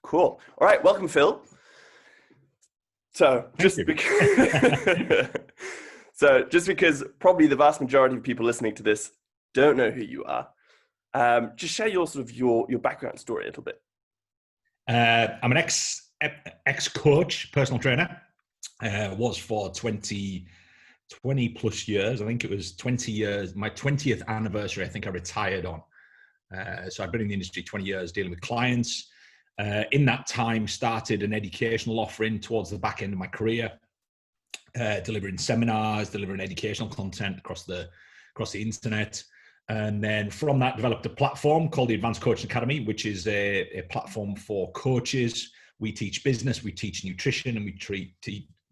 Cool. All right. Welcome, Phil. So just because, just because probably the vast majority of people listening to this don't know who you are, just share your sort of your background story a little bit. I'm an ex coach, personal trainer. Was for 20 plus years. I think it was 20 years. My 20th anniversary, I think I retired on. So I've been in the industry 20 years dealing with clients. In that time, started an educational offering towards the back end of my career, delivering seminars, delivering educational content across the internet. And then from that, developed a platform called the Advanced Coaching Academy, which is a platform for coaches. We teach business, we teach nutrition, and we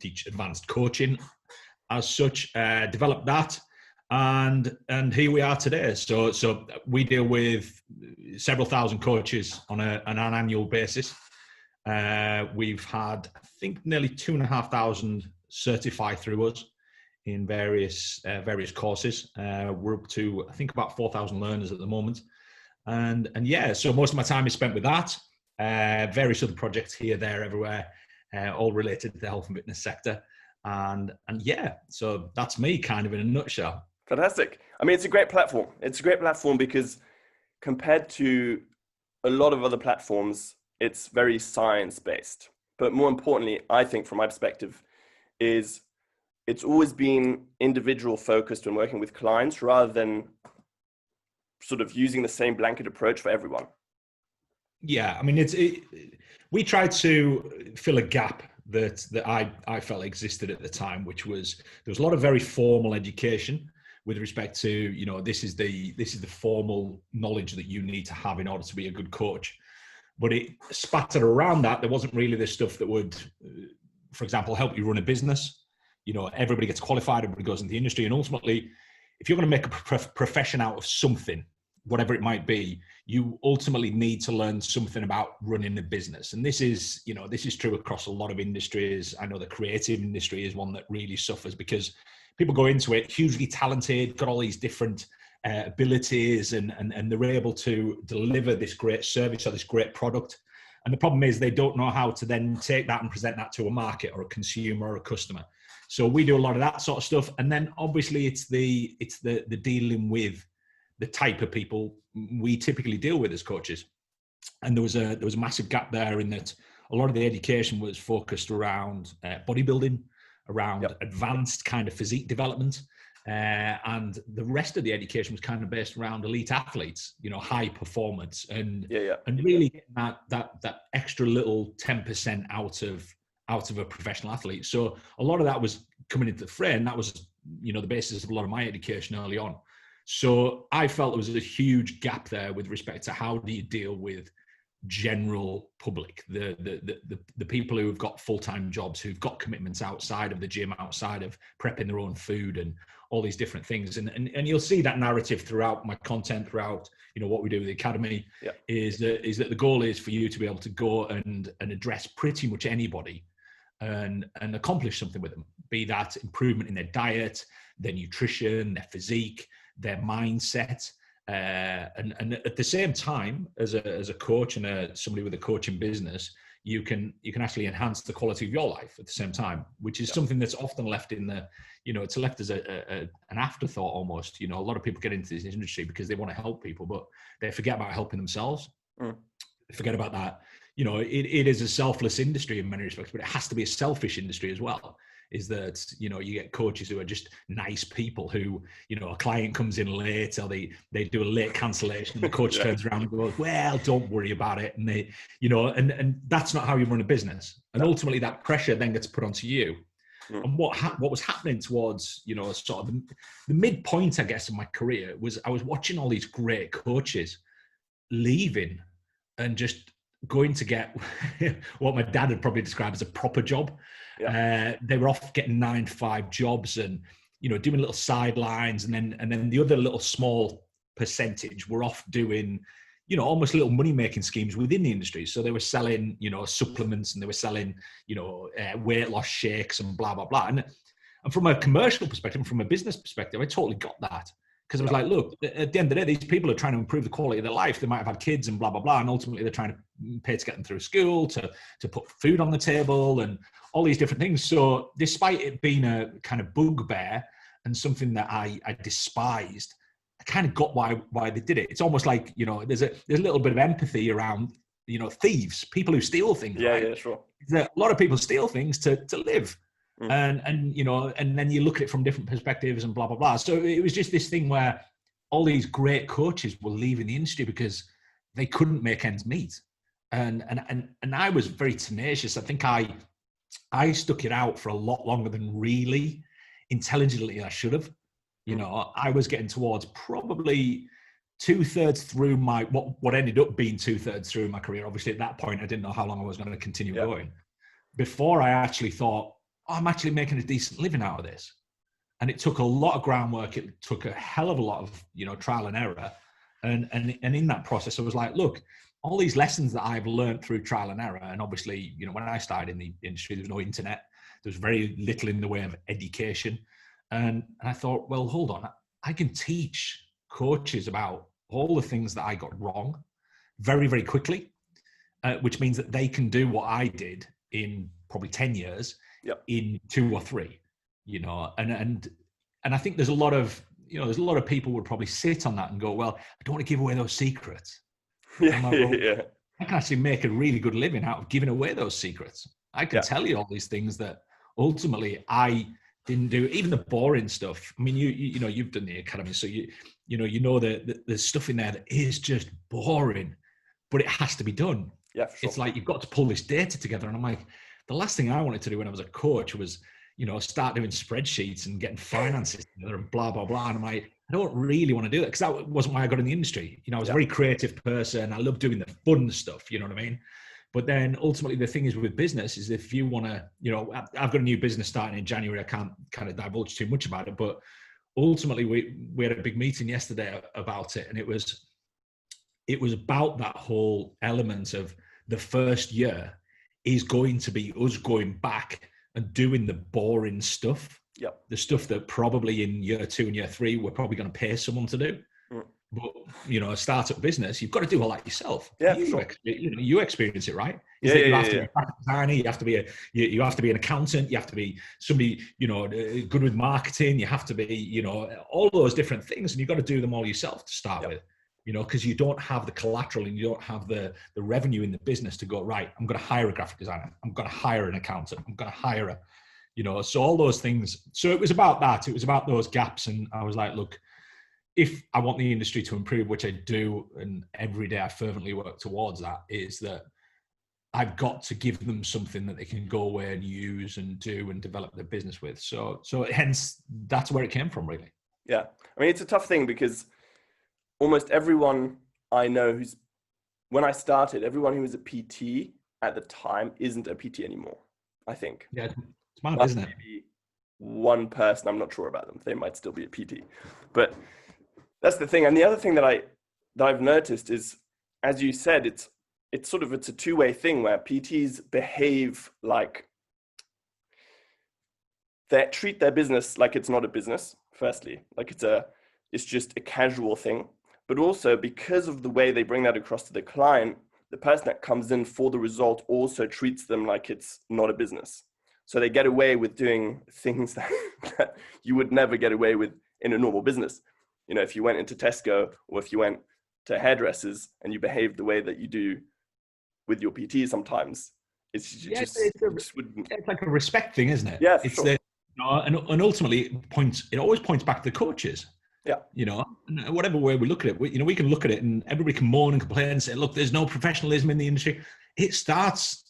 teach advanced coaching as such. Developed that. And here we are today. So we deal with several thousand coaches on an annual basis. We've had, I think, nearly 2,500 certify through us in various courses. We're up to, I think, about 4,000 learners at the moment. And yeah, so most of my time is spent with that. Various other projects here, there, everywhere, all related to the health and fitness sector. And yeah, so that's me kind of in a nutshell. Fantastic. I mean, it's a great platform. It's a great platform because compared to a lot of other platforms, it's very science-based. But more importantly, I think from my perspective, is it's always been individual focused when working with clients rather than sort of using the same blanket approach for everyone. Yeah, I mean, we tried to fill a gap that I felt existed at the time, which was there was a lot of very formal education with respect to, you know, this is the formal knowledge that you need to have in order to be a good coach. But it spattered around that. There wasn't really the stuff that would, for example, help you run a business. You know, everybody gets qualified, everybody goes into the industry, and ultimately, if you're going to make a profession out of something, whatever it might be, you ultimately need to learn something about running a business. And this is true across a lot of industries. I know the creative industry is one that really suffers because people go into it hugely talented, got all these different abilities, and they're able to deliver this great service or this great product. And the problem is they don't know how to then take that and present that to a market or a consumer or a customer. So we do a lot of that sort of stuff. And then obviously it's the dealing with the type of people we typically deal with as coaches. And there was a massive gap there in that a lot of the education was focused around bodybuilding, around advanced kind of physique development. And the rest of the education was kind of based around elite athletes, you know, high performance and really getting that extra little 10% out of a professional athlete. So a lot of that was coming into the fray, and that was, you know, the basis of a lot of my education early on. So I felt there was a huge gap there with respect to how do you deal with general public, the people who've got full-time jobs, who've got commitments outside of the gym, outside of prepping their own food and all these different things. And you'll see that narrative throughout my content, throughout, you know, what we do with the academy, is that the goal is for you to be able to go and address pretty much anybody and accomplish something with them, be that improvement in their diet, their nutrition, their physique, their mindset. And at the same time, as a coach and somebody with a coaching business, you can actually enhance the quality of your life at the same time, which is something that's often left in the, you know, it's left as an afterthought almost. You know, a lot of people get into this industry because they want to help people, but they forget about helping themselves. They forget about that. You know, it is a selfless industry in many respects, but it has to be a selfish industry as well. Is that, you know, you get coaches who are just nice people who, you know, a client comes in late or they do a late cancellation and the coach turns around and goes, well, don't worry about it. And they, you know, and that's not how you run a business. And ultimately that pressure then gets put onto you. And what was happening towards, you know, sort of the midpoint, I guess, of my career was I was watching all these great coaches leaving and just going to get what my dad had probably described as a proper job. They were off getting 9-to-5 jobs and, you know, doing little sidelines, and then the other little small percentage were off doing, you know, almost little money making schemes within the industry. So they were selling, you know, supplements, and they were selling, you know, weight loss shakes and blah blah blah. And from a commercial perspective, from a business perspective, I totally got that. Because I was like, look, at the end of the day, these people are trying to improve the quality of their life. They might have had kids and blah, blah, blah. And ultimately they're trying to pay to get them through school, to put food on the table and all these different things. So despite it being a kind of bugbear and something that I despised, I kind of got why they did it. It's almost like, you know, there's a little bit of empathy around, you know, thieves, people who steal things. Yeah, right? yeah, sure. A lot of people steal things to live. And you know, and then you look at it from different perspectives and blah, blah, blah. So it was just this thing where all these great coaches were leaving the industry because they couldn't make ends meet. And I was very tenacious. I think I stuck it out for a lot longer than really intelligently I should have. You know, I was getting towards probably 2/3 through my, what ended up being 2/3 through my career. Obviously at that point, I didn't know how long I was going to continue going before I actually thought, oh, I'm actually making a decent living out of this. And it took a lot of groundwork. It took a hell of a lot of, you know, trial and error. And in that process, I was like, look, all these lessons that I've learned through trial and error. And obviously, you know, when I started in the industry, there was no internet. There was very little in the way of education. And I thought, well, hold on. I can teach coaches about all the things that I got wrong very, very quickly, which means that they can do what I did in probably 10 years in 2 or 3, you know, and I think there's a lot of, you know, there's a lot of people would probably sit on that and go, well, I don't want to give away those secrets. Yeah, like, well, yeah. I can actually make a really good living out of giving away those secrets. I can tell you all these things that ultimately I didn't do, even the boring stuff. I mean, you know, you've done the academy, so you know that there's stuff in there that is just boring, but it has to be done. Yeah, for sure. It's like, you've got to pull this data together. And I'm like, the last thing I wanted to do when I was a coach was, you know, start doing spreadsheets and getting finances together and blah, blah, blah. And I'm like, I don't really want to do that, because that wasn't why I got in the industry. You know, I was a very creative person. I love doing the fun stuff, you know what I mean? But then ultimately the thing is with business is, if you want to, you know, I've got a new business starting in January. I can't kind of divulge too much about it, but ultimately we had a big meeting yesterday about it. And it was about that whole element of the first year is going to be us going back and doing the boring stuff. The stuff that probably in year 2 and year 3, we're probably going to pay someone to do. But, you know, a startup business, you've got to do all that yourself. You experience it, right? You have to be a graphic designer, you have to be an accountant, you have to be somebody, you know, good with marketing, you have to be, you know, all those different things, and you've got to do them all yourself to start with. You know, because you don't have the collateral and you don't have the revenue in the business to go, right, I'm going to hire a graphic designer, I'm going to hire an accountant, I'm going to hire a, you know, so all those things. So it was about that. It was about those gaps. And I was like, look, if I want the industry to improve, which I do, and every day I fervently work towards that, is that I've got to give them something that they can go away and use and do and develop their business with. So hence that's where it came from, really. Yeah. I mean, it's a tough thing because almost everyone I know when I started, everyone who was a PT at the time isn't a PT anymore, I think. Yeah, it's mad, isn't it? Maybe one person, I'm not sure about them. They might still be a PT. But that's the thing. And the other thing that I've noticed is, as you said, it's a two-way thing where PTs behave like they treat their business like it's not a business, firstly. Like it's just a casual thing. But also, because of the way they bring that across to the client, the person that comes in for the result also treats them like it's not a business. So they get away with doing things that you would never get away with in a normal business. You know, if you went into Tesco or if you went to hairdressers and you behaved the way that you do with your PT sometimes, it's like a respect thing, isn't it? Yeah, it's sure. And ultimately it always points back to the coaches. Yeah. You know, whatever way we look at it, we can look at it and everybody can moan and complain and say, look, there's no professionalism in the industry. It starts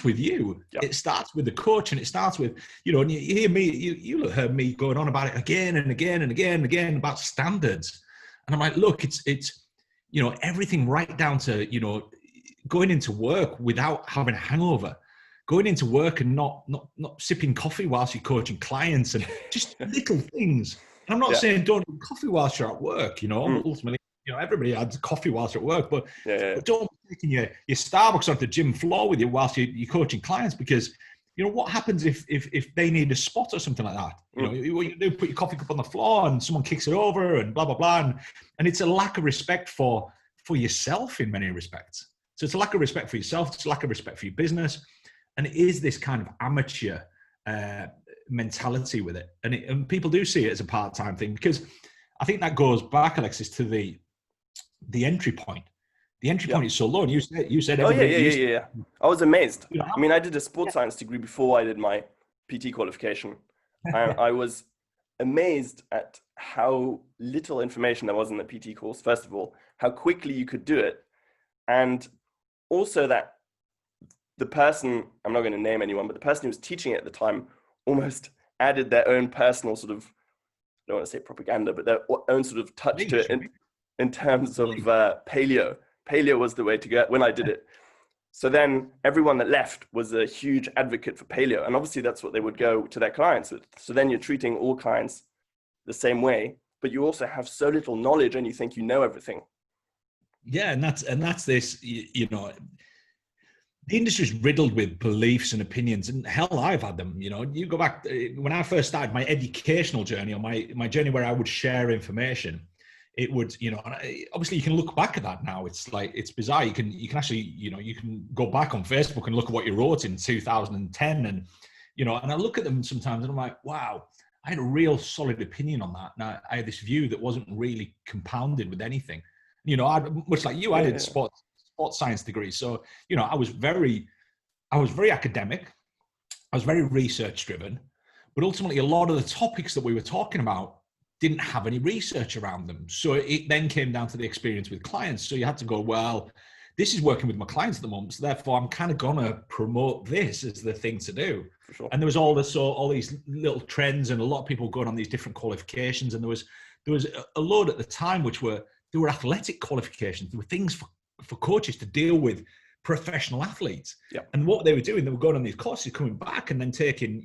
with you. Yeah. It starts with the coach, and it starts with, you know, and you hear me, you heard me going on about it again and again and again and again about standards. And I'm like, look, it's, you know, everything right down to, you know, going into work without having a hangover, going into work and not sipping coffee whilst you're coaching clients, and just little things. And I'm not saying don't drink coffee whilst you're at work, you know, ultimately, you know, everybody has coffee whilst you're at work, but, but don't be taking your Starbucks onto the gym floor with you whilst you're coaching clients, because what happens if they need a spot or something like that? What you do, put your coffee cup on the floor and someone kicks it over and blah, blah, blah. And it's a lack of respect for yourself in many respects. So it's a lack of respect for yourself. It's a lack of respect for your business. And it is this kind of amateur mentality with it. And people do see it as a part-time thing, because I think that goes back, Alexis, to the entry point. The entry point is so low. And you said oh yeah. I was amazed. I mean, I did a sports science degree before I did my PT qualification. And I was amazed at how little information there was in the PT course, first of all, how quickly you could do it. And also that the person, I'm not going to name anyone, but the person who was teaching it at the time almost added their own personal sort of, I don't want to say propaganda, but their own sort of touch to it in terms of paleo. Paleo was the way to go when I did it. So then everyone that left was a huge advocate for paleo. And obviously that's what they would go to their clients with. So then you're treating all clients the same way, but you also have so little knowledge and you think you know everything. Yeah. And that's this, the industry is riddled with beliefs and opinions, and hell, I've had them. You go back when I first started my educational journey, or my journey where I would share information. It would, obviously you can look back at that now. It's like, it's bizarre. You can actually, you can go back on Facebook and look at what you wrote in 2010, and and I look at them sometimes and I'm like, wow, I had a real solid opinion on that. And I had this view that wasn't really compounded with anything. Much like you, I did sports science degree. So, I was very academic. I was very research driven, but ultimately a lot of the topics that we were talking about didn't have any research around them. So it then came down to the experience with clients. So you had to go, well, this is working with my clients at the moment, so therefore I'm kind of gonna promote this as the thing to do. For sure. And there was all these little trends, and a lot of people going on these different qualifications. And there was a load at the time there were athletic qualifications. There were things for coaches to deal with professional athletes. Yeah. And what they were doing, they were going on these courses, coming back and then taking,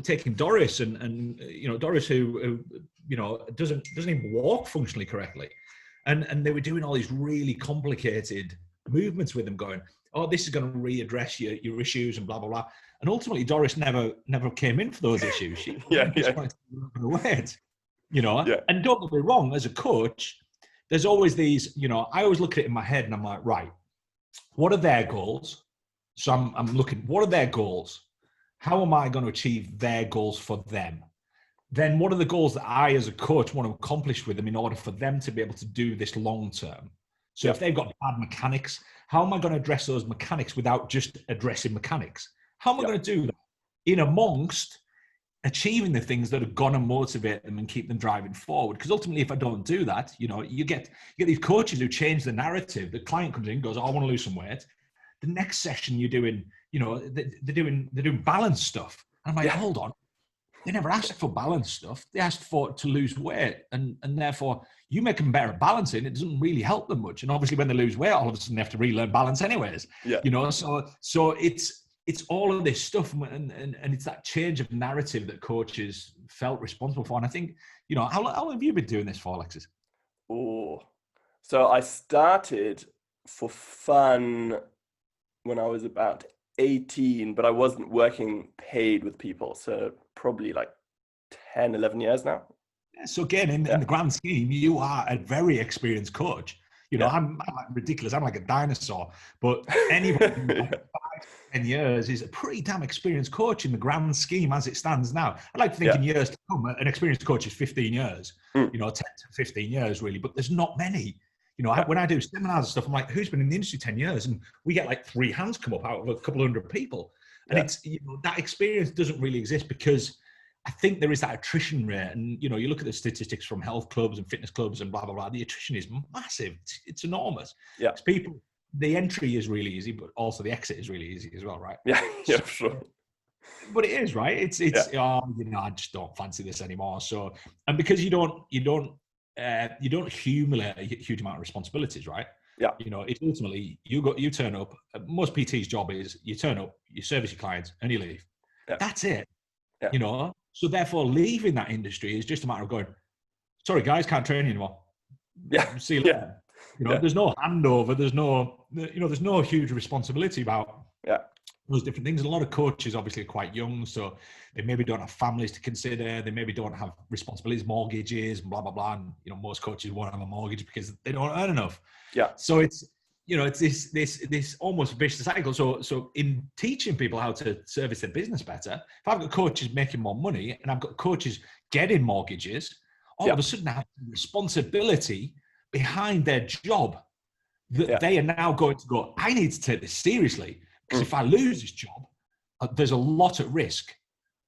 taking Doris and Doris who doesn't even walk functionally correctly. And they were doing all these really complicated movements with them, going, oh, this is going to readdress your issues and blah, blah, blah. And ultimately Doris never came in for those issues. She just wanted to weight, and don't get me wrong, as a coach, there's always these, I always look at it in my head and I'm like, right, what are their goals? So I'm looking, what are their goals? How am I going to achieve their goals for them? Then what are the goals that I as a coach want to accomplish with them in order for them to be able to do this long term? So if they've got bad mechanics, how am I going to address those mechanics without just addressing mechanics? How am I going to do that in amongst achieving the things that are going to motivate them and keep them driving forward? Because ultimately, if I don't do that, you get these coaches who change the narrative. The client comes in and goes, oh, I want to lose some weight. The next session you're doing, they're doing balance stuff. And I'm like, hold on. They never asked for balance stuff. They asked to lose weight. And therefore, you make them better at balancing. It doesn't really help them much. And obviously, when they lose weight, all of a sudden they have to relearn balance anyways. Yeah. So it's all of this stuff, and it's that change of narrative that coaches felt responsible for. And I think, how long have you been doing this for, Alexis? Oh, so I started for fun when I was about 18, but I wasn't working paid with people. So probably like 10, 11 years now. So again, in the grand scheme, you are a very experienced coach. I'm like ridiculous. I'm like a dinosaur. But anyone 5 to 10 years is a pretty damn experienced coach in the grand scheme as it stands now. I'd like to think in years to come, an experienced coach is 15 years, 10 to 15 years really. But there's not many. When I do seminars and stuff, I'm like, who's been in the industry 10 years? And we get like 3 hands come up out of a couple hundred people. And it's, that experience doesn't really exist because I think there is that attrition rate. And, you look at the statistics from health clubs and fitness clubs and blah, blah, blah. The attrition is massive. It's enormous. Yeah. People, the entry is really easy, but also the exit is really easy as well, right? Yeah, for sure. But it is, right? It's I just don't fancy this anymore. So, and because you don't accumulate a huge amount of responsibilities, right? Yeah. It's ultimately you turn up. Most PT's job is you turn up, you service your clients, and you leave. Yeah. That's it. Yeah. So therefore, leaving that industry is just a matter of going, sorry guys, can't train you anymore. Yeah. See you later. There's no handover. There's no huge responsibility about those different things. A lot of coaches obviously are quite young, so they maybe don't have families to consider. They maybe don't have responsibilities, mortgages, blah blah blah. And most coaches won't have a mortgage because they don't earn enough. Yeah. So it's it's this almost vicious cycle. So in teaching people how to service their business better, if I've got coaches making more money and I've got coaches getting mortgages, all of a sudden I have responsibility behind their job that they are now going to go, I need to take this seriously, because if I lose this job, there's a lot at risk,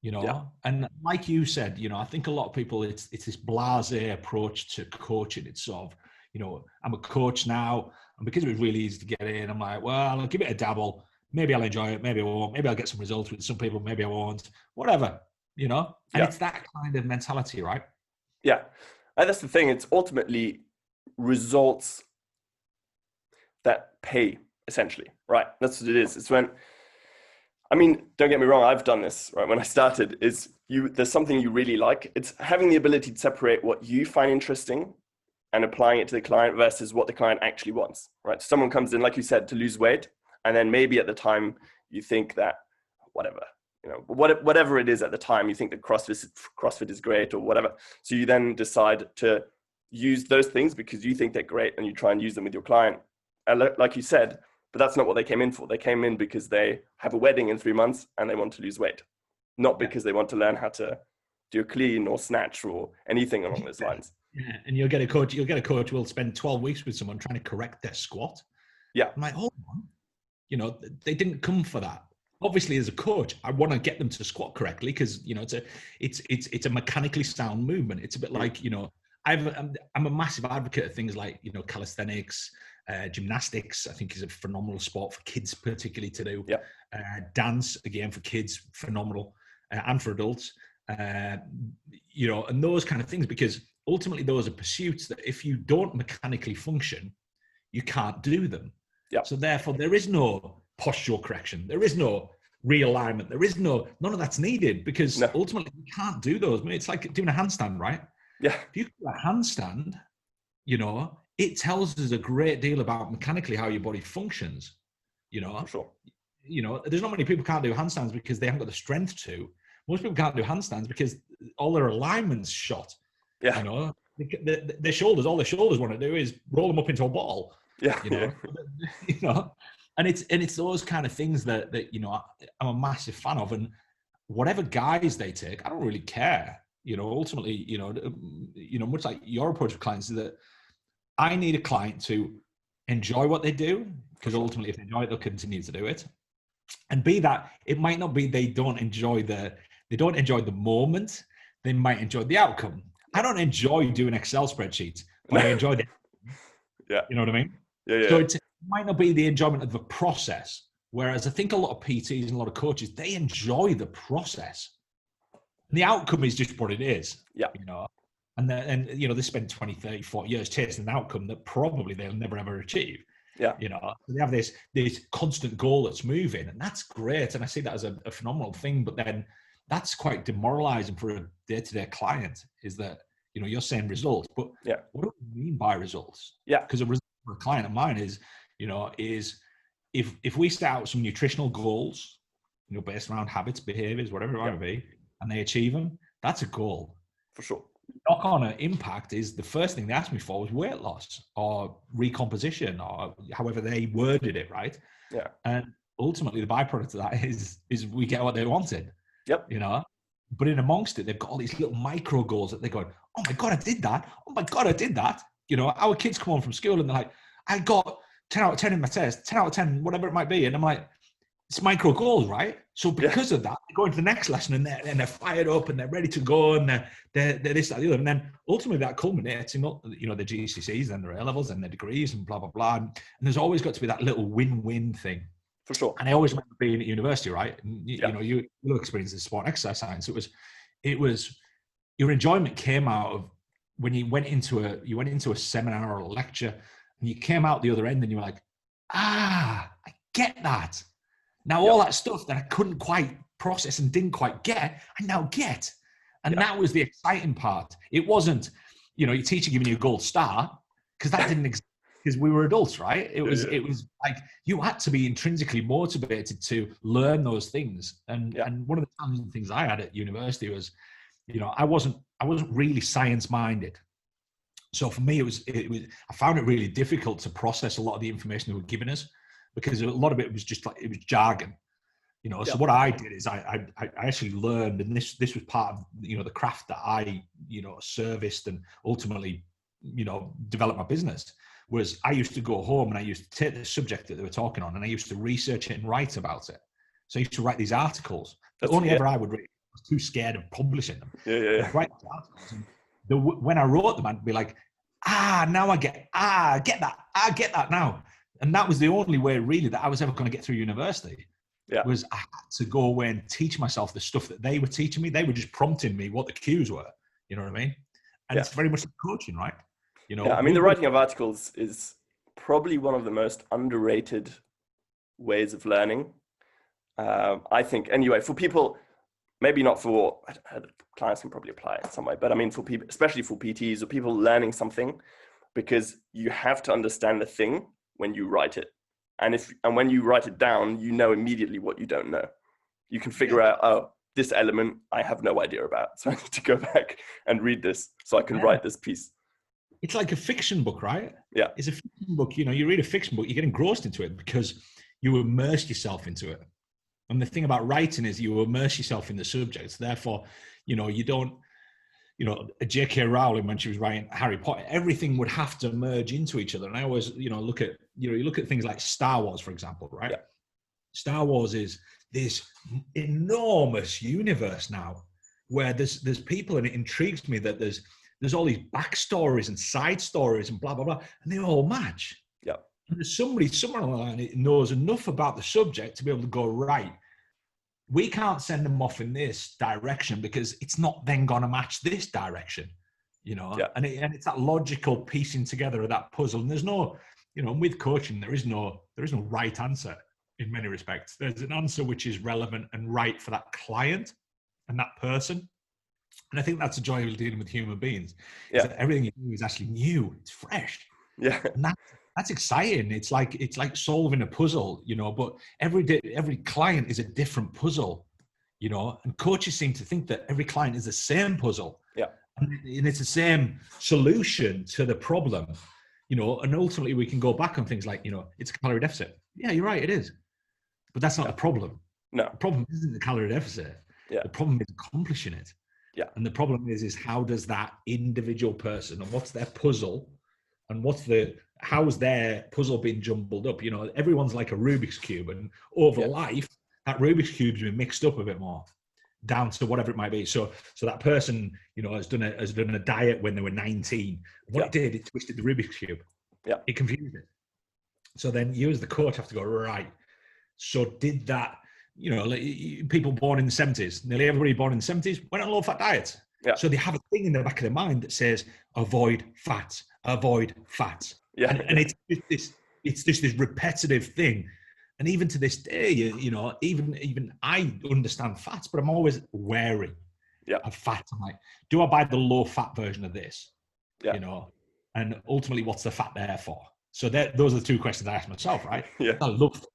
and like you said, I think a lot of people, it's this blasé approach to coaching. It's sort of, I'm a coach now, and because it was really easy to get in, I'm like, well, I'll give it a dabble. Maybe I'll enjoy it. Maybe I won't. Maybe I'll get some results with some people. Maybe I won't. Whatever, and it's that kind of mentality, right? Yeah. And that's the thing. It's ultimately results that pay, essentially, right? That's what it is. It's when, don't get me wrong, I've done this, right? When I started, there's something you really like. It's having the ability to separate what you find interesting and applying it to the client versus what the client actually wants, right? Someone comes in, like you said, to lose weight, and then maybe at the time you think that whatever it is at the time, you think that CrossFit is great or whatever. So you then decide to use those things because you think they're great, and you try and use them with your client. And like you said, but that's not what they came in for. They came in because they have a wedding in 3 months and they want to lose weight, not because they want to learn how to do a clean or snatch or anything along those lines. Yeah, and you'll get a coach who will spend 12 weeks with someone trying to correct their squat. Yeah. I'm like, hold on. They didn't come for that. Obviously, as a coach, I want to get them to squat correctly because it's a mechanically sound movement. It's a bit like I'm a massive advocate of things like calisthenics, gymnastics. I think is a phenomenal sport for kids, particularly to do. Yeah. Dance again for kids, phenomenal, and for adults. And those kind of things, because ultimately those are pursuits that if you don't mechanically function, you can't do them. Yeah. So therefore, there is no postural correction. There is no realignment. There is none of that's needed, because ultimately you can't do those. It's like doing a handstand, right? Yeah. If you do a handstand, it tells us a great deal about mechanically how your body functions. For sure. There's not many people can't do handstands because they haven't got the strength to. Most people can't do handstands because all their alignment's shot. Yeah. Their shoulders, all their shoulders want to do is roll them up into a ball. Yeah. And it's those kind of things that I'm a massive fan of. And whatever guys they take, I don't really care. Ultimately, much like your approach with clients, is that I need a client to enjoy what they do, because ultimately if they enjoy it, they'll continue to do it. And be that, it might not be they don't enjoy the moment, they might enjoy the outcome. I don't enjoy doing Excel spreadsheets, but I enjoy it. Yeah. You know what I mean? Yeah. So it might not be the enjoyment of the process. Whereas I think a lot of PTs and a lot of coaches, they enjoy the process. And the outcome is just what it is. Yeah. And they spend 20, 30, 40 years chasing an outcome that probably they'll never ever achieve. Yeah. So they have this constant goal that's moving, and that's great. And I see that as a phenomenal thing. But then that's quite demoralizing for a day-to-day client, is that, you're saying results, but what do we mean by results? Yeah. Because a result for a client of mine is if we set out some nutritional goals, based around habits, behaviors, whatever it might be, and they achieve them, that's a goal. For sure. Knock-on impact is the first thing they asked me for was weight loss or recomposition, or however they worded it, right? Yeah. And ultimately the byproduct of that is we get what they wanted. Yep. But in amongst it, they've got all these little micro goals that they're going, oh my God, I did that. Oh my God, I did that. Our kids come home from school and they're like, I got 10 out of 10 in my test, 10 out of 10, whatever it might be. And I'm like, it's micro goals, right? So because of that, they go into the next lesson and they're fired up and they're ready to go, and they're this, that, the other. And then ultimately that culminates in, the GCSEs and their A-levels and their degrees and blah, blah, blah. And there's always got to be that little win-win thing. For sure. And I always remember being at university, right? And, you experience this sport and exercise science. It was your enjoyment came out of when you went into a seminar or a lecture, and you came out the other end and you were like, I get that. Now, all that stuff that I couldn't quite process and didn't quite get, I now get. And that was the exciting part. It wasn't, your teacher giving you a gold star, because that didn't exist. because we were adults, right? It was Yeah. like you had to be intrinsically motivated to learn those things. Yeah. And one of the challenging things I had at university was, I wasn't really science minded. So for me, I found it really difficult to process a lot of the information they were giving us, because a lot of it was just like, it was jargon. Yeah. So what I did is I actually learned, and this was part of the craft that I serviced and ultimately developed my business. Was I used to go home and I used to take the subject that they were talking on and I used to research it and write about it. So I used to write these articles that only ever I would read. I was too scared of publishing them. Yeah. I'd write these articles, and when I wrote them, I'd be like, now I get that now. And that was the only way really that I was ever going to get through university. Yeah. Was I had to go away and teach myself the stuff that they were teaching me. They were just prompting me what the cues were. You know what I mean? And it's very much like coaching, right? Yeah, I mean, the writing of articles is probably one of the most underrated ways of learning. I think, anyway, for people, maybe not for clients can probably apply it some way, but I mean, for people, especially for PTs or people learning something, because you have to understand the thing when you write it. And when you write it down, you know immediately what you don't know. You can figure out, oh, this element I have no idea about. So I need to go back and read this so I can write this piece. It's like a fiction book, right? Yeah. It's a fiction book. You read a fiction book, you get engrossed into it because you immerse yourself into it. And the thing about writing is you immerse yourself in the subject. Therefore, you don't, J.K. Rowling, when she was writing Harry Potter, everything would have to merge into each other. And I always, look at, you look at things like Star Wars, for example, right? Yeah. Star Wars is this enormous universe now where there's people, and it intrigues me that there's all these backstories and side stories and blah, blah, blah, and they all match. Yeah. And there's somebody somewhere along it knows enough about the subject to be able to go, right, we can't send them off in this direction because it's not then going to match this direction, Yeah. And it's that logical piecing together of that puzzle. And there's no, with coaching, there is no right answer in many respects. There's an answer which is relevant and right for that client and that person. And I think that's the joy of dealing with human beings. Yeah. Is that everything you do is actually new. It's fresh. Yeah. And that's exciting. It's like solving a puzzle, but every client is a different puzzle, and coaches seem to think that every client is the same puzzle. Yeah. And it's the same solution to the problem, and ultimately we can go back on things like, it's a calorie deficit. Yeah, you're right. It is. But that's not the problem. No. The problem isn't the calorie deficit. Yeah. The problem is accomplishing it. Yeah. And the problem is how does that individual person, and what's their puzzle, and how's their puzzle being jumbled up? Everyone's like a Rubik's Cube, and over life, that Rubik's Cube's been mixed up a bit more down to whatever it might be. So that person, has done a diet when they were 19. What it did, it twisted the Rubik's Cube. Yeah. It confused it. So then you as the coach have to go, right. So did that, people born in the 70s, nearly everybody born in the 70s went on low-fat diets. Yeah. So they have a thing in the back of their mind that says, avoid fats, avoid fats. Yeah. And it's just this repetitive thing. And even to this day, even I understand fats, but I'm always wary of fats. I'm like, do I buy the low-fat version of this? Yeah. And ultimately, what's the fat there for? So those are the two questions I ask myself, right? Yeah. I love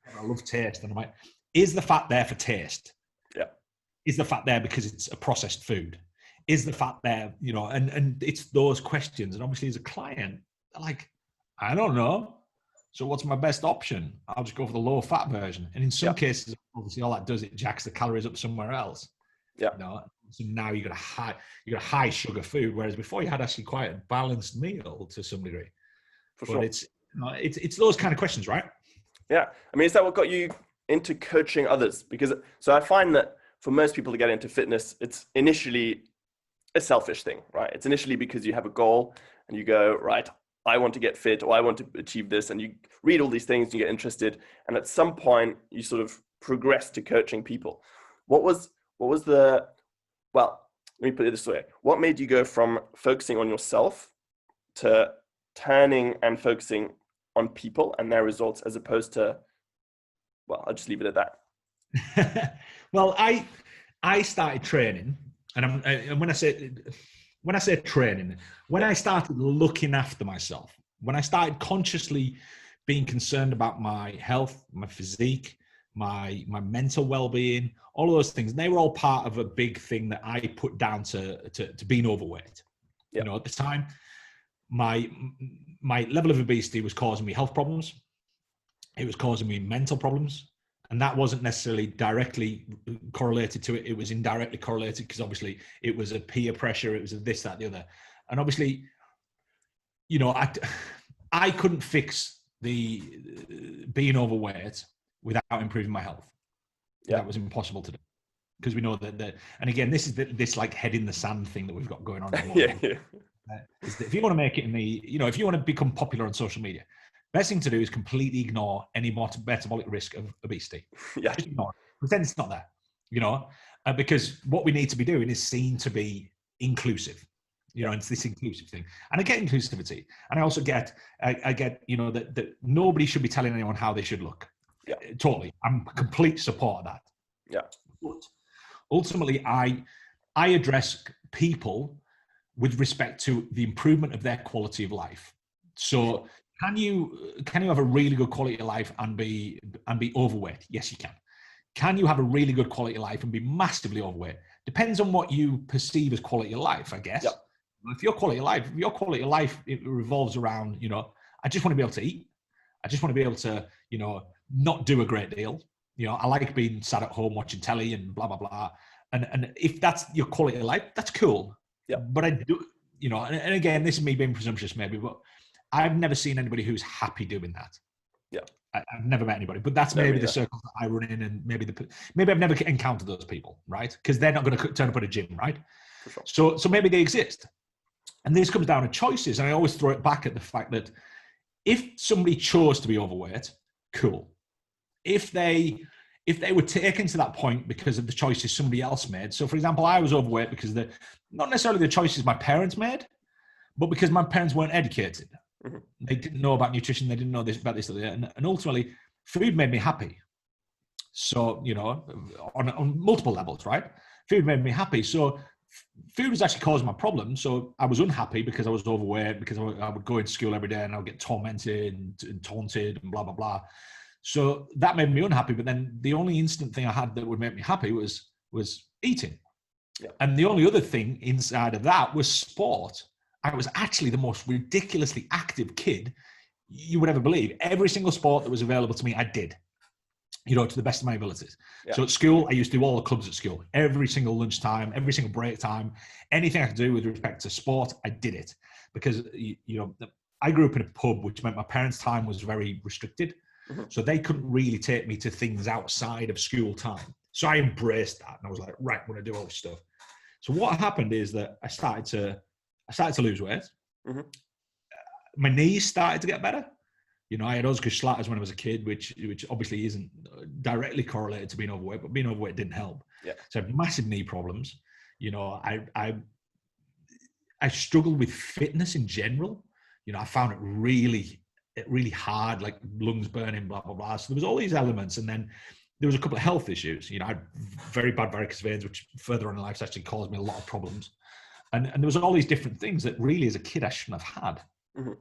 taste. And I'm like, is the fat there for taste? Yeah. Is the fat there because it's a processed food? Is the fat there, and it's those questions. And obviously as a client, they're like, I don't know. So what's my best option? I'll just go for the low fat version. And in some cases, obviously all that does, it jacks the calories up somewhere else. Yeah. So now you got a high sugar food, whereas before you had actually quite a balanced meal to some degree. But sure. It's those kind of questions, right? Yeah. I mean, is that what got you into coaching others? Because so I find that for most people to get into fitness, it's initially a selfish thing, right? It's initially because you have a goal and you go, right, I want to get fit, or I want to achieve this. And you read all these things, you get interested. And at some point you sort of progress to coaching people. What was let me put it this way. What made you go from focusing on yourself to turning and focusing on people and their results, as opposed to, I'll just leave it at that. Well, I started training, and when I say training, when I started looking after myself, when I started consciously being concerned about my health, my physique, my mental well-being, all of those things, they were all part of a big thing that I put down to being overweight. Yeah. You know, at the time, my level of obesity was causing me health problems. It was causing me mental problems. And that wasn't necessarily directly correlated to it. It was indirectly correlated because obviously it was a peer pressure. It was a this, that, the other. And obviously, you know, I couldn't fix the being overweight without improving my health. Yeah. That was impossible to do because we know that and again, this is this like head in the sand thing that we've got going on at the moment. Is that if you want to make it in the, you know, if you want to become popular on social media, best thing to do is completely ignore any metabolic risk of obesity. Yeah. Just ignore it. Pretend it's not there, you know, because what we need to be doing is seen to be inclusive. You know, it's this inclusive thing. And I get inclusivity. And I also get, I get, you know, that nobody should be telling anyone how they should look. Yeah. Totally. I'm complete support of that. Yeah. But ultimately, I address people with respect to the improvement of their quality of life. So can you have a really good quality of life and be overweight? Yes, you can. Can you have a really good quality of life and be massively overweight? Depends on what you perceive as quality of life, I guess. Yeah. If your quality of life, it revolves around, you know, I just want to be able to eat. I just want to be able to, you know, not do a great deal. You know, I like being sat at home watching telly and blah, blah, blah. And if that's your quality of life, that's cool. Yeah. But I do, you know, and again, this is me being presumptuous maybe, but I've never seen anybody who's happy doing that. Yeah. I've never met anybody, but that's maybe the circles that I run in, and maybe I've never encountered those people, right? Because they're not going to turn up at a gym, right? For sure. So maybe they exist. And this comes down to choices. And I always throw it back at the fact that if somebody chose to be overweight, cool. If they were taken to that point because of the choices somebody else made. So for example, I was overweight because not necessarily the choices my parents made, but because my parents weren't educated. Mm-hmm. They didn't know about nutrition. They didn't know about this. And ultimately, food made me happy. So, you know, on multiple levels, right? Food made me happy. So food was actually causing my problem. So I was unhappy because I was overweight, because I would go into school every day and I would get tormented and taunted and blah, blah, blah. So that made me unhappy. But then the only instant thing I had that would make me happy was eating. Yeah. And the only other thing inside of that was sport. I was actually the most ridiculously active kid you would ever believe. Every single sport that was available to me, I did, you know, to the best of my abilities. Yeah. So at school, I used to do all the clubs at school. Every single lunchtime, every single break time, anything I could do with respect to sport, I did it. Because, you know, I grew up in a pub, which meant my parents' time was very restricted. Mm-hmm. So they couldn't really take me to things outside of school time. So I embraced that. And I was like, right, I'm going to do all this stuff. So what happened is that I started to lose weight. Mm-hmm. My knees started to get better. You know, I had Osgood Schlatters when I was a kid, which obviously isn't directly correlated to being overweight, but being overweight didn't help. Yeah. So I had massive knee problems. You know, I struggled with fitness in general. You know, I found it really hard, like lungs burning, blah, blah, blah. So there was all these elements. And then there was a couple of health issues. You know, I had very bad varicose veins, which further on in life actually caused me a lot of problems. And there was all these different things that really as a kid I shouldn't have had. Mm-hmm.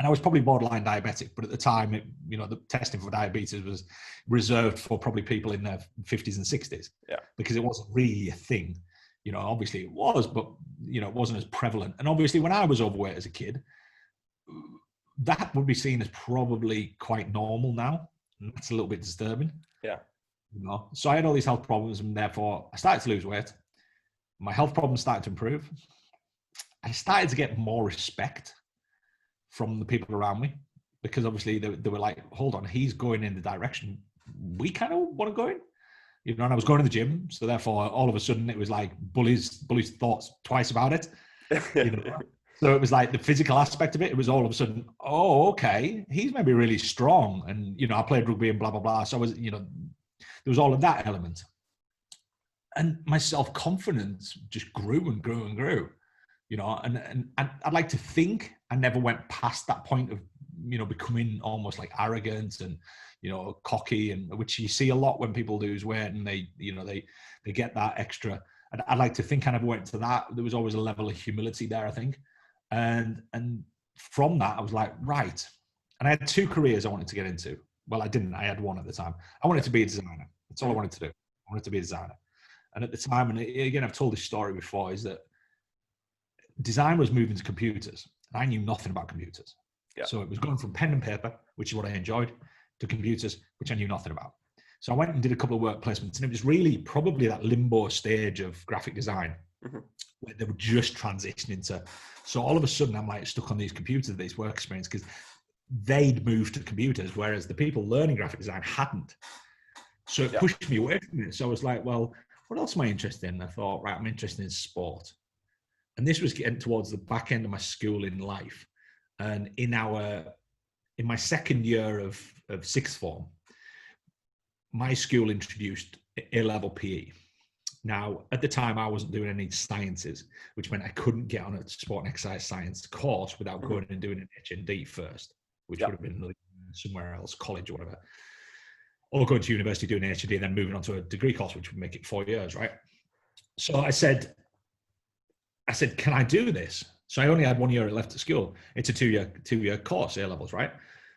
And I was probably borderline diabetic, but at the time, you know, the testing for diabetes was reserved for probably people in their 50s and 60s. Yeah. Because it wasn't really a thing. You know, obviously it was, but, you know, it wasn't as prevalent. And obviously when I was overweight as a kid, that would be seen as probably quite normal now. And that's a little bit disturbing. Yeah. You know, so I had all these health problems, and therefore I started to lose weight. My health problems started to improve. I started to get more respect from the people around me, because obviously they were like, hold on, he's going in the direction we kind of want to go in. You know, and I was going to the gym, so therefore all of a sudden it was like bullies thoughts twice about it. You know? So it was like the physical aspect of it. It was all of a sudden, oh, okay, he's maybe really strong, and you know, I played rugby and blah blah blah. So I was, you know, there was all of that element, and my self-confidence just grew and grew and grew. You know, and I'd like to think I never went past that point of, you know, becoming almost like arrogant and, you know, cocky, and which you see a lot when people lose weight and they, you know, they get that extra. I'd like to think I never went to that. There was always a level of humility there, I think. And from that, I was like, right. And I had 2 careers I wanted to get into. Well, I didn't. I had one at the time. I wanted to be a designer. That's all I wanted to do. I wanted to be a designer. And at the time, and again, I've told this story before, is that design was moving to computers. And I knew nothing about computers. Yeah. So it was going from pen and paper, which is what I enjoyed, to computers, which I knew nothing about. So I went and did a couple of work placements, and it was really probably that limbo stage of graphic design where they were just transitioning to. So all of a sudden, I'm like stuck on these computers, these work experience, because they'd moved to computers, whereas the people learning graphic design hadn't. So it pushed me away from it. So I was like, well, what else am I interested in? I thought, right, I'm interested in sport. And this was getting towards the back end of my schooling life. And in my second year of sixth form, my school introduced A-level PE. Now, at the time, I wasn't doing any sciences, which meant I couldn't get on a sport and exercise science course without going and doing an HND first, which would have been somewhere else, college or whatever. Or going to university, doing an HND, and then moving on to a degree course, which would make it 4 years, right? So I said, can I do this? So I only had 1 year left at school. It's a two-year course, A-levels, right?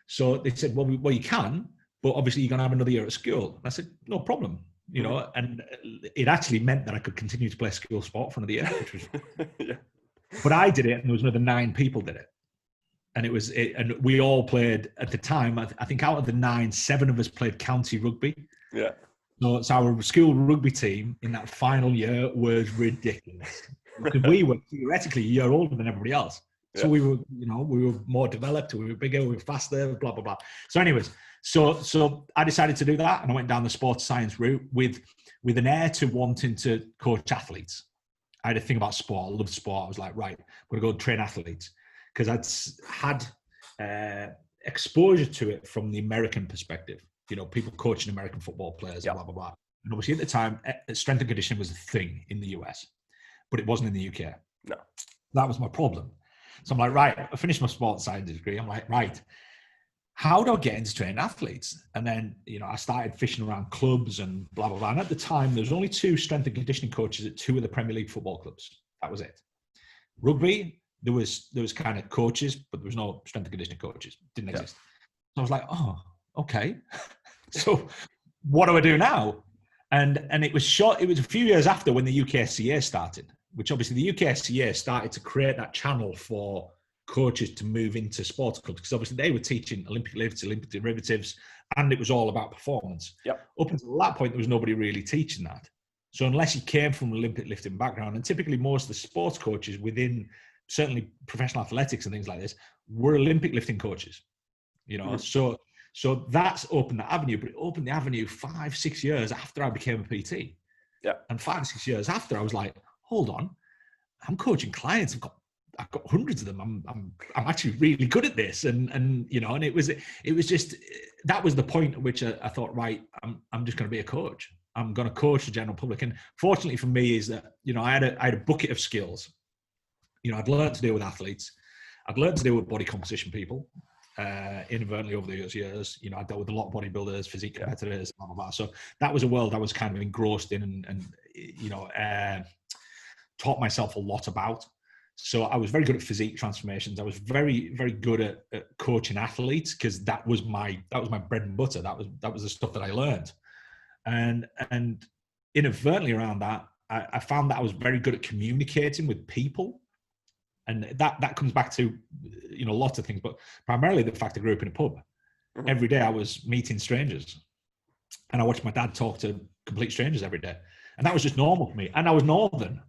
So they said, well, you can, but obviously you're going to have another year at school. And I said, no problem, you know, and it actually meant that I could continue to play school sport for another year, which was, but I did it, and there was another 9 people did it. And and we all played at the time, I think out of the 9, 7 of us played county rugby. Yeah. So our school rugby team in that final year was ridiculous. Because we were theoretically a year older than everybody else. So we were more developed, we were bigger, we were faster, blah, blah, blah. So anyways, so I decided to do that, and I went down the sports science route with an air to wanting to coach athletes. I had a thing about sport. I loved sport. I was like, right, I'm going to go train athletes, because I'd had exposure to it from the American perspective. You know, people coaching American football players, blah, blah, blah. And obviously at the time, strength and conditioning was a thing in the US, but it wasn't in the UK. No. That was my problem. So I'm like, right, I finished my sports science degree. I'm like, right, how do I get into training athletes? And then, you know, I started fishing around clubs and blah, blah, blah. And at the time, there was only 2 strength and conditioning coaches at 2 of the Premier League football clubs. That was it. Rugby, there was kind of coaches, but there was no strength and conditioning coaches. Didn't exist. So I was like, oh, okay. So what do I do now? And it was a few years after when the UKSCA started, which obviously the UKSCA started to create that channel for coaches to move into sports clubs, because obviously they were teaching Olympic lifts, Olympic derivatives, and it was all about performance. Up until that point, there was nobody really teaching that. So unless you came from an Olympic lifting background, and typically most of the sports coaches within certainly professional athletics and things like this were Olympic lifting coaches, you know. So that's opened that avenue, but it opened the avenue 5-6 years after I became a PT. And 5-6 years after, I was like, hold on, I'm coaching clients. I've got hundreds of them. I'm actually really good at this. And you know, and it was just, that was the point at which I thought, right, I'm just going to be a coach. I'm going to coach the general public. And fortunately for me is that, you know, I had a bucket of skills. You know, I'd learned to deal with athletes. I'd learned to deal with body composition people. Inadvertently over those years, you know, I dealt with a lot of bodybuilders, physique competitors, blah, blah, blah. So that was a world I was kind of engrossed in and you know, taught myself a lot about. So I was very good at physique transformations. I was very, very good at coaching athletes, because that was my bread and butter. That was the stuff that I learned. And inadvertently around that, I found that I was very good at communicating with people. And that comes back to, you know, lots of things, but primarily the fact I grew up in a pub. Every day I was meeting strangers, and I watched my dad talk to complete strangers every day. And that was just normal for me. And I was Northern,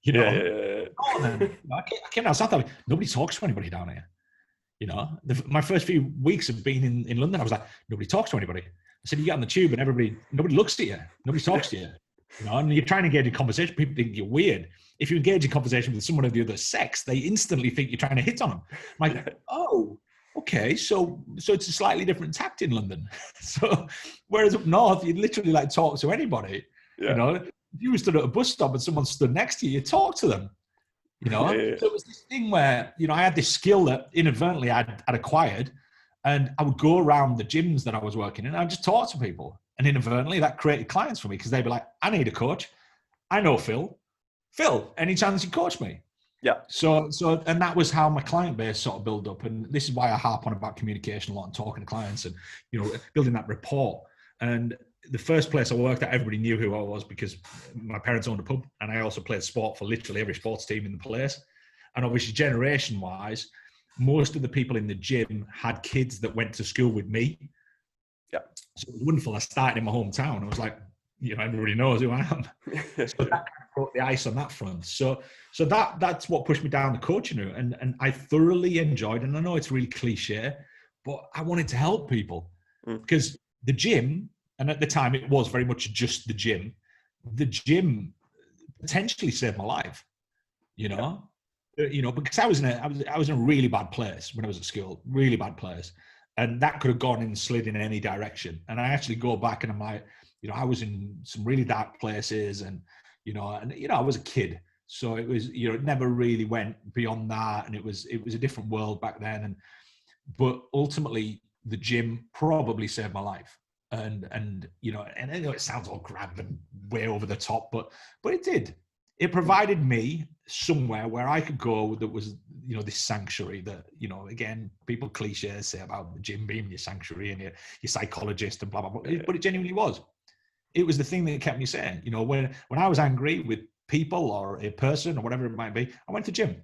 you know. Northern. I came down South, nobody talks to anybody down here. You know, my first few weeks of being in London, I was like, nobody talks to anybody. I said, you get on the tube and nobody looks at you. Nobody talks to you. You know, and you're trying to engage in conversation, people think you're weird. If you engage in conversation with someone of the other sex, they instantly think you're trying to hit on them. I'm like, oh, okay, so it's a slightly different tact in London. So whereas up north, you'd literally like talk to anybody. You know, if you were stood at a bus stop and someone stood next to you, you talk to them. You know, so it was this thing where, you know, I had this skill that inadvertently I'd acquired, and I would go around the gyms that I was working in and I'd just talk to people. And inadvertently that created clients for me, because they'd be like, I need a coach. I know Phil. Phil, any chance you coach me? Yeah. And that was how my client base sort of built up. And this is why I harp on about communication a lot and talking to clients and, building that rapport. And the first place I worked at, everybody knew who I was because my parents owned a pub and I also played sport for literally every sports team in the place. And obviously generation wise, most of the people in the gym had kids that went to school with me. Yeah. So it was wonderful. I started in my hometown. I was like, everybody knows who I am. So that kind of broke the ice on that front. So that's what pushed me down the coaching route. And I thoroughly enjoyed, and I know it's really cliche, but I wanted to help people because the gym, and at the time it was very much just the gym potentially saved my life, because I was in a really bad place when I was at school, really bad place. And that could have gone and slid in any direction. And I actually go back and I'm like, I was in some really dark places and I was a kid. So it was, it never really went beyond that. And it was a different world back then. But ultimately the gym probably saved my life. And I know it sounds all grand and way over the top, but it did. It provided me somewhere where I could go that was, this sanctuary that, again, people cliches say about the gym being your sanctuary and your psychologist and blah, blah, blah. But it genuinely was. It was the thing that kept me sane. When I was angry with people or a person or whatever it might be, I went to the gym.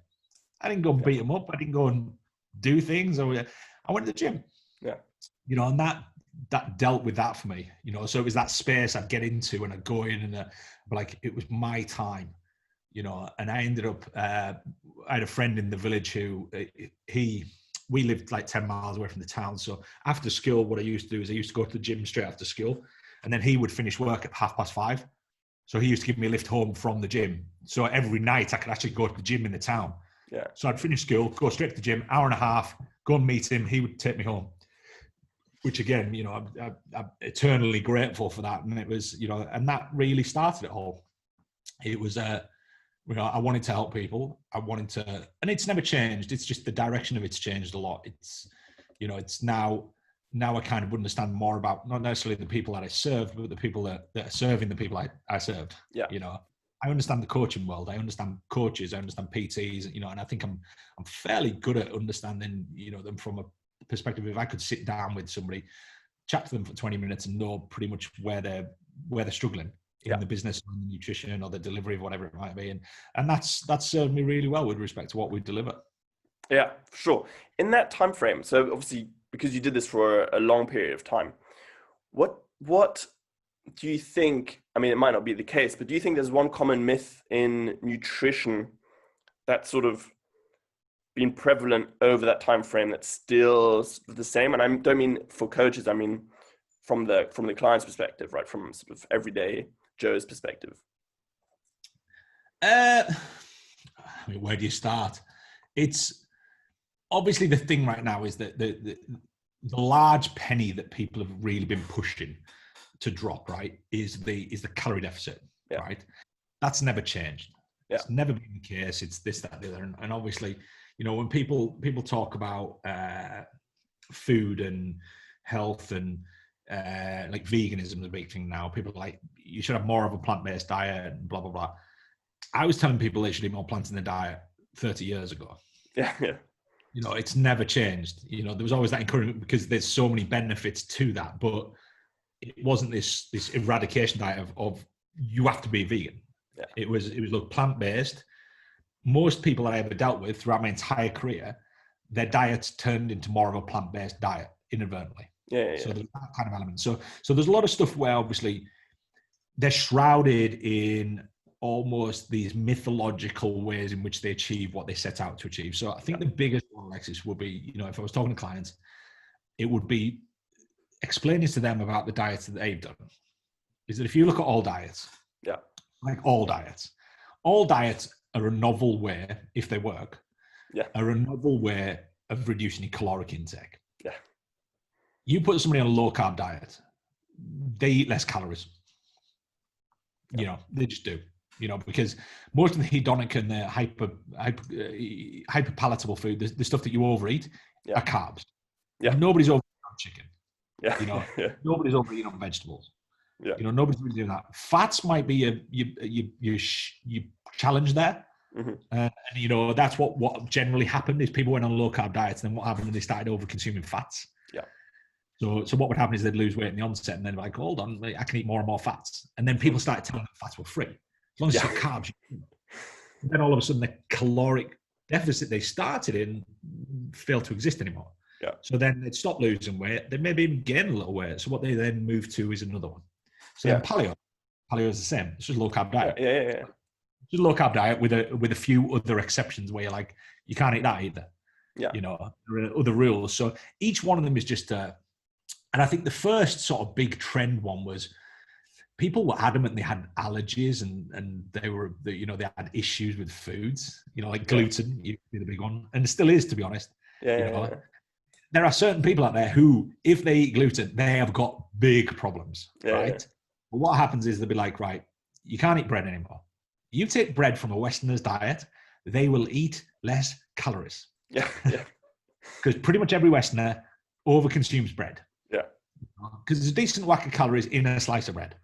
I didn't go and beat them up. I didn't go and do things. I went to the gym. Yeah. And that dealt with that for me. So it was that space I'd get into and I'd go in and it was my time. And I ended up, I had a friend in the village who we lived like 10 miles away from the town. So after school, what I used to do is I used to go to the gym straight after school. And then he would finish work at 5:30. So he used to give me a lift home from the gym. So every night I could actually go to the gym in the town. Yeah. So I'd finish school, go straight to the gym, hour and a half, go and meet him. He would take me home, which again, I'm eternally grateful for that. And it was, and that really started it all. It was, I wanted to help people. And it's never changed. It's just the direction of it's changed a lot. It's, it's now I kind of understand more about not necessarily the people that I served, but the people that are serving the people I served. Yeah. I understand the coaching world. I understand coaches. I understand PTs. And I think I'm fairly good at understanding, them from a perspective. If I could sit down with somebody, chat to them for 20 minutes, and know pretty much where they're struggling in the business, or the nutrition, or the delivery of whatever it might be, and that's served me really well with respect to what we deliver. Yeah, for sure. In that time frame, so obviously because you did this for a long period of time, what do you think? I mean, it might not be the case, but do you think there's one common myth in nutrition that's sort of been prevalent over that time frame that's still the same? And I don't mean for coaches, I mean from the client's perspective, right? From sort of everyday Joe's perspective. I mean, where do you start? It's obviously the thing right now is that the large penny that people have really been pushing to drop, right, is the calorie deficit, right? That's never changed. Yeah. It's never been the case. It's this, that, the other. And obviously, when people talk about food and health and like veganism is a big thing now. People are like, you should have more of a plant-based diet and blah, blah, blah. I was telling people they should eat more plants in their diet 30 years ago. Yeah. It's never changed. There was always that encouragement because there's so many benefits to that, but it wasn't this eradication diet of you have to be vegan. Yeah. It was look, plant-based. Most people that I ever dealt with throughout my entire career, their diets turned into more of a plant-based diet inadvertently. Yeah. So there's that kind of element. So there's a lot of stuff where obviously they're shrouded in almost these mythological ways in which they achieve what they set out to achieve. So I think the biggest one, Alexis, would be, if I was talking to clients, it would be explaining to them about the diets that they've done. Is that if you look at all diets, like all diets are a novel way, if they work, are a novel way of reducing your caloric intake. Yeah. You put somebody on a low carb diet, they eat less calories. They just do. Because most of the hedonic and the hyper palatable food, the stuff that you overeat, are carbs. Yeah. Nobody's overeating on chicken. Yeah. Nobody's overeating on vegetables. Yeah. Nobody's really doing that. Fats might be you challenge there. And you know, that's what generally happened is people went on low carb diets, and then what happened is they started over consuming fats. Yeah. So what would happen is they'd lose weight in the onset, and then like, hold on, I can eat more and more fats. And then people started telling them fats were free. As long as you took carbs, then all of a sudden the caloric deficit they started in failed to exist anymore. Yeah. So then they'd stop losing weight. They maybe even gain a little weight. So what they then move to is another one. So then paleo is the same. It's just a low carb diet. Yeah. Just a low carb diet with a few other exceptions where you're like, you can't eat that either. Yeah. You know, there are other rules. So each one of them is just and I think the first sort of big trend one was people were adamant they had allergies and they were, you know, they had issues with foods, you know, like gluten used to be the big one, and it still is, to be honest. There are certain people out there who, if they eat gluten, they have got big problems, right? But what happens is they'll be like, right, you can't eat bread anymore. You take bread from a Westerner's diet, they will eat less calories. Yeah. Because pretty much every Westerner overconsumes bread. Yeah. Because there's a decent whack of calories in a slice of bread,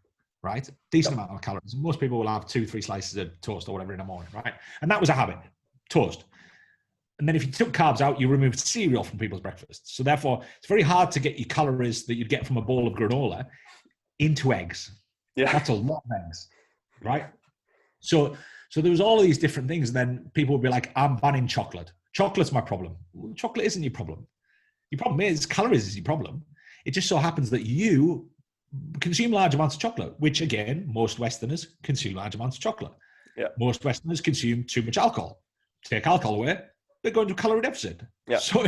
right? Decent amount of calories. Most people will have 2-3 slices of toast or whatever in the morning, right? And that was a habit, toast. And then if you took carbs out, you removed cereal from people's breakfasts. So therefore, it's very hard to get your calories that you'd get from a bowl of granola into eggs. Yeah. That's a lot of eggs, right? So there was all of these different things. And then people would be like, I'm banning chocolate. Chocolate's my problem. Well, chocolate isn't your problem. Your problem is calories is your problem. It just so happens that you consume large amounts of chocolate, which again, most Westerners consume large amounts of chocolate. Yeah. Most Westerners consume too much alcohol. Take alcohol away, they're going to a calorie deficit. Yeah. So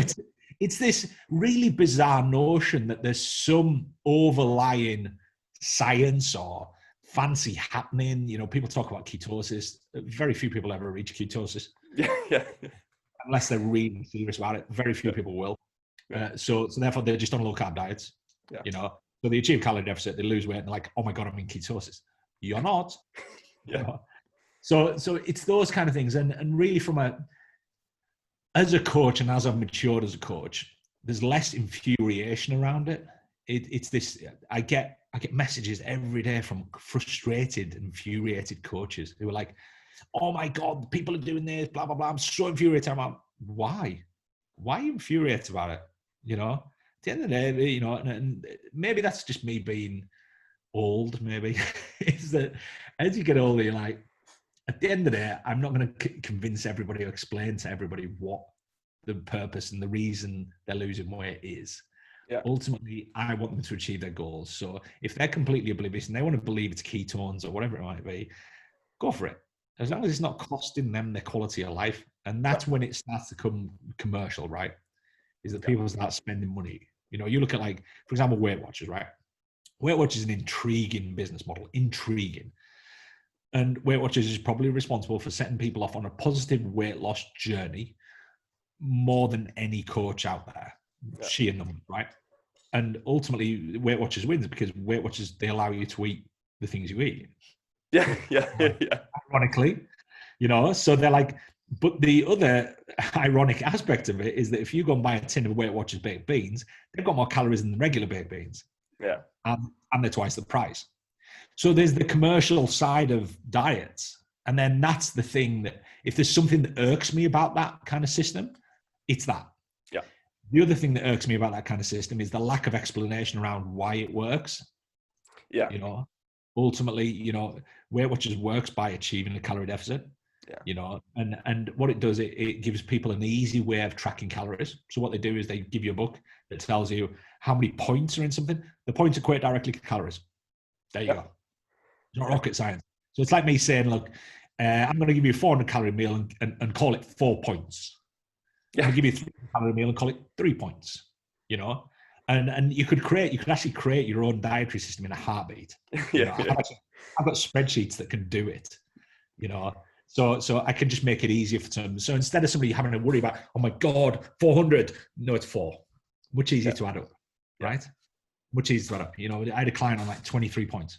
it's this really bizarre notion that there's some overlying science or fancy happening. You know, people talk about ketosis. Very few people ever reach ketosis. Yeah. Unless they're really serious about it. Very few people will. So therefore they're just on low carb diets. You know, so they achieve calorie deficit, they lose weight, and they're like, oh my God, I'm in ketosis. You're not. You know? So it's those kind of things. And really as a coach, and as I've matured as a coach, there's less infuriation around it. It's this, I get messages every day from frustrated, infuriated coaches who are like, oh my God, people are doing this, blah, blah, blah. I'm so infuriated. I'm like, why? Why are you infuriated about it? You know, at the end of the day, you know, and maybe that's just me being old, maybe, is that as you get older, you're like, at the end of the day, I'm not going to convince everybody or explain to everybody what the purpose and the reason they're losing weight is. Yeah. Ultimately, I want them to achieve their goals. So if they're completely oblivious and they want to believe it's ketones or whatever it might be, go for it. As long as it's not costing them their quality of life. And that's when it starts to come commercial, right? Is that people start spending money. You know, you look at, like, for example, Weight Watchers, right? Weight Watchers is an intriguing business model, intriguing. And Weight Watchers is probably responsible for setting people off on a positive weight loss journey more than any coach out there. Sheer number, right? And ultimately, Weight Watchers wins because Weight Watchers, they allow you to eat the things you eat. Yeah. Ironically, you know, so they're like, but the other ironic aspect of it is that if you go and buy a tin of Weight Watchers baked beans, they've got more calories than the regular baked beans. Yeah. And they're twice the price. So there's the commercial side of diets. And then that's the thing that, if there's something that irks me about that kind of system, it's that. Yeah. The other thing that irks me about that kind of system is the lack of explanation around why it works. Yeah. You know, ultimately, you know, Weight Watchers works by achieving a calorie deficit. Yeah. You know, and what it does, it gives people an easy way of tracking calories. So what they do is they give you a book that tells you how many points are in something. The points equate directly to calories. There you go. It's not rocket science. So it's like me saying, look, I'm going to give you a 400 calorie meal and call it 4 points. I'm going to give you a 300 calorie meal and call it 3 points. You know, and you could actually create your own dietary system in a heartbeat. You know, I've got spreadsheets that can do it. You know. So I can just make it easier for them. So instead of somebody having to worry about, oh my God, 400, no, it's 4. Much easier to add up, right? Much easier to add up. You know, I had a client on like 23 points,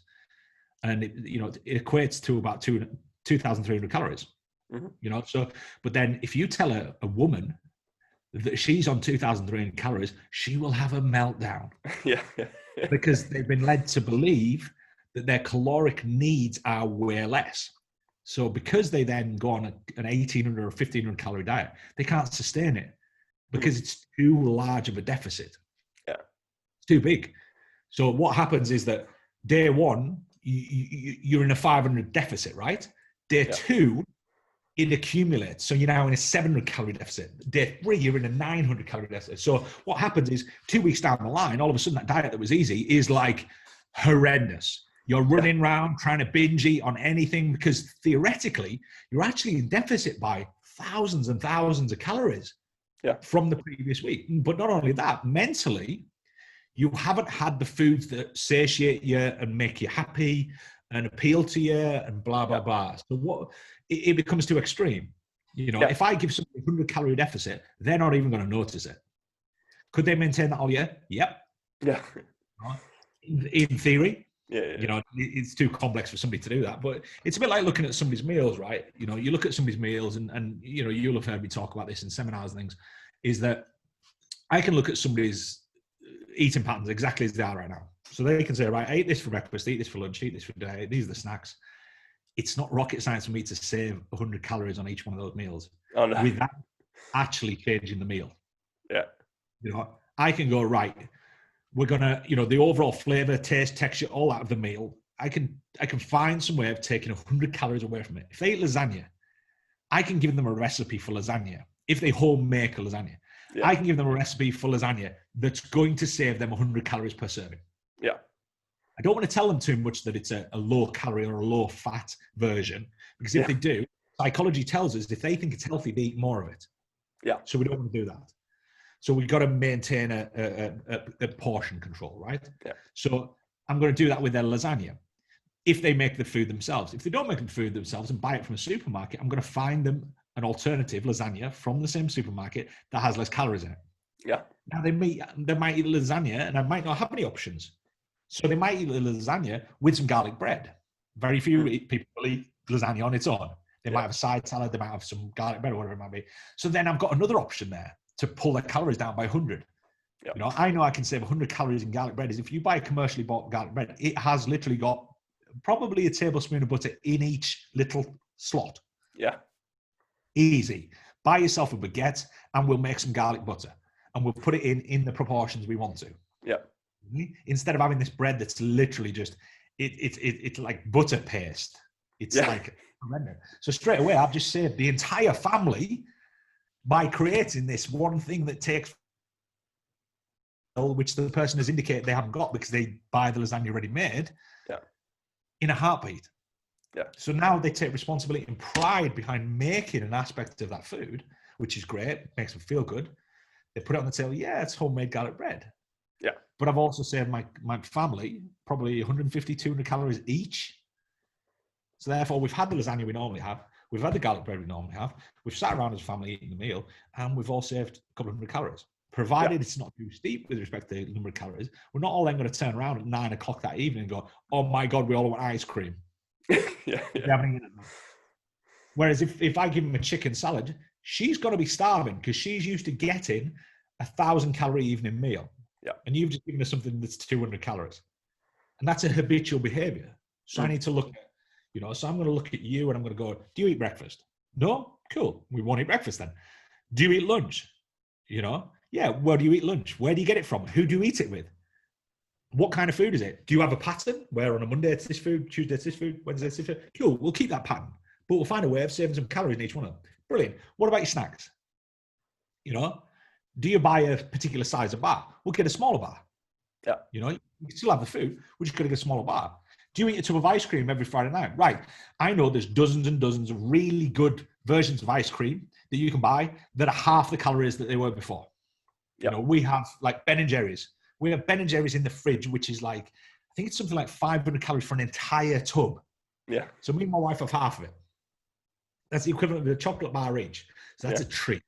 and it equates to about 2,300 calories. Mm-hmm. You know, so but then if you tell a woman that she's on 2,300 calories, she will have a meltdown. Because they've been led to believe that their caloric needs are way less. So because they then go on an 1,800 or 1,500 calorie diet, they can't sustain it because it's too large of a deficit. Yeah. It's too big. So what happens is that day one, you're in a 500 deficit, right? Day two, it accumulates. So you're now in a 700 calorie deficit. Day three, you're in a 900 calorie deficit. So what happens is 2 weeks down the line, all of a sudden that diet that was easy is like horrendous. You're running around trying to binge eat on anything because theoretically, you're actually in deficit by thousands and thousands of calories from the previous week. But not only that, mentally, you haven't had the foods that satiate you and make you happy and appeal to you and blah, blah, blah. So what it becomes too extreme. You know, if I give somebody a 100 calorie deficit, they're not even going to notice it. Could they maintain that all year? Yep. Yeah. In theory. Yeah. You know, it's too complex for somebody to do that. But it's a bit like looking at somebody's meals, right? You know, you look at somebody's meals and you know, you'll have heard me talk about this in seminars and things, is that I can look at somebody's eating patterns exactly as they are right now. So they can say, right, I ate this for breakfast, eat this for lunch, eat this for dinner, these are the snacks. It's not rocket science for me to save 100 calories on each one of those meals without actually changing the meal. Yeah. You know, I can go, right, we're gonna, you know, the overall flavor, taste, texture, all out of the meal. I can find some way of taking 100 calories away from it. If they eat lasagna, I can give them a recipe for lasagna. If they home make a lasagna, I can give them a recipe for lasagna that's going to save them 100 calories per serving. Yeah. I don't want to tell them too much that it's a low calorie or a low fat version, because if they do, psychology tells us if they think it's healthy, they eat more of it. Yeah. So we don't want to do that. So we've got to maintain a portion control, right? Yeah. So I'm going to do that with their lasagna. If they make the food themselves, if they don't make the food themselves and buy it from a supermarket, I'm going to find them an alternative lasagna from the same supermarket that has less calories in it. Yeah. Now they might eat lasagna and I might not have any options. So they might eat lasagna with some garlic bread. Very few people will eat lasagna on its own. They might have a side salad, they might have some garlic bread or whatever it might be. So then I've got another option there to pull their calories down by 100. You know, I know I can save 100 calories in garlic bread. Is if you buy commercially bought garlic bread, it has literally got probably a tablespoon of butter in each little slot. Yeah. Easy. Buy yourself a baguette and we'll make some garlic butter and we'll put it in the proportions we want to. Yeah. Instead of having this bread that's literally just it's like butter paste. It's like horrendous. So straight away, I've just saved the entire family by creating this one thing that takes, which the person has indicated they haven't got because they buy the lasagna ready made, in a heartbeat. Yeah. So now they take responsibility and pride behind making an aspect of that food, which is great, makes them feel good. They put it on the table, it's homemade garlic bread. Yeah. But I've also saved my family probably 150, 200 calories each. So therefore, we've had the lasagna we normally have. We've had the garlic bread we normally have. We've sat around as a family eating the meal, and we've all saved a couple of hundred calories. Provided it's not too steep with respect to the number of calories. We're not all then going to turn around at 9 o'clock that evening and go, oh my God, we all want ice cream. Whereas if I give them a chicken salad, she's going to be starving because she's used to getting 1,000 calorie evening meal. Yeah. And you've just given her something that's 200 calories. And that's a habitual behavior. So I need to look at, so I'm going to look at you and I'm going to go, do you eat breakfast? No? Cool. We won't eat breakfast then. Do you eat lunch? Yeah. Where do you eat lunch? Where do you get it from? Who do you eat it with? What kind of food is it? Do you have a pattern where on a Monday it's this food, Tuesday it's this food, Wednesday it's this food? Cool. We'll keep that pattern, but we'll find a way of saving some calories in each one of them. Brilliant. What about your snacks? Do you buy a particular size of bar? We'll get a smaller bar. Yeah. You can still have the food. We're just going to get a smaller bar. Do you eat a tub of ice cream every Friday night? Right. I know there's dozens and dozens of really good versions of ice cream that you can buy that are half the calories that they were before. Yeah. We have like Ben & Jerry's. We have Ben & Jerry's in the fridge, which is like, I think it's something like 500 calories for an entire tub. Yeah. So me and my wife have half of it. That's the equivalent of a chocolate bar each. So that's a treat.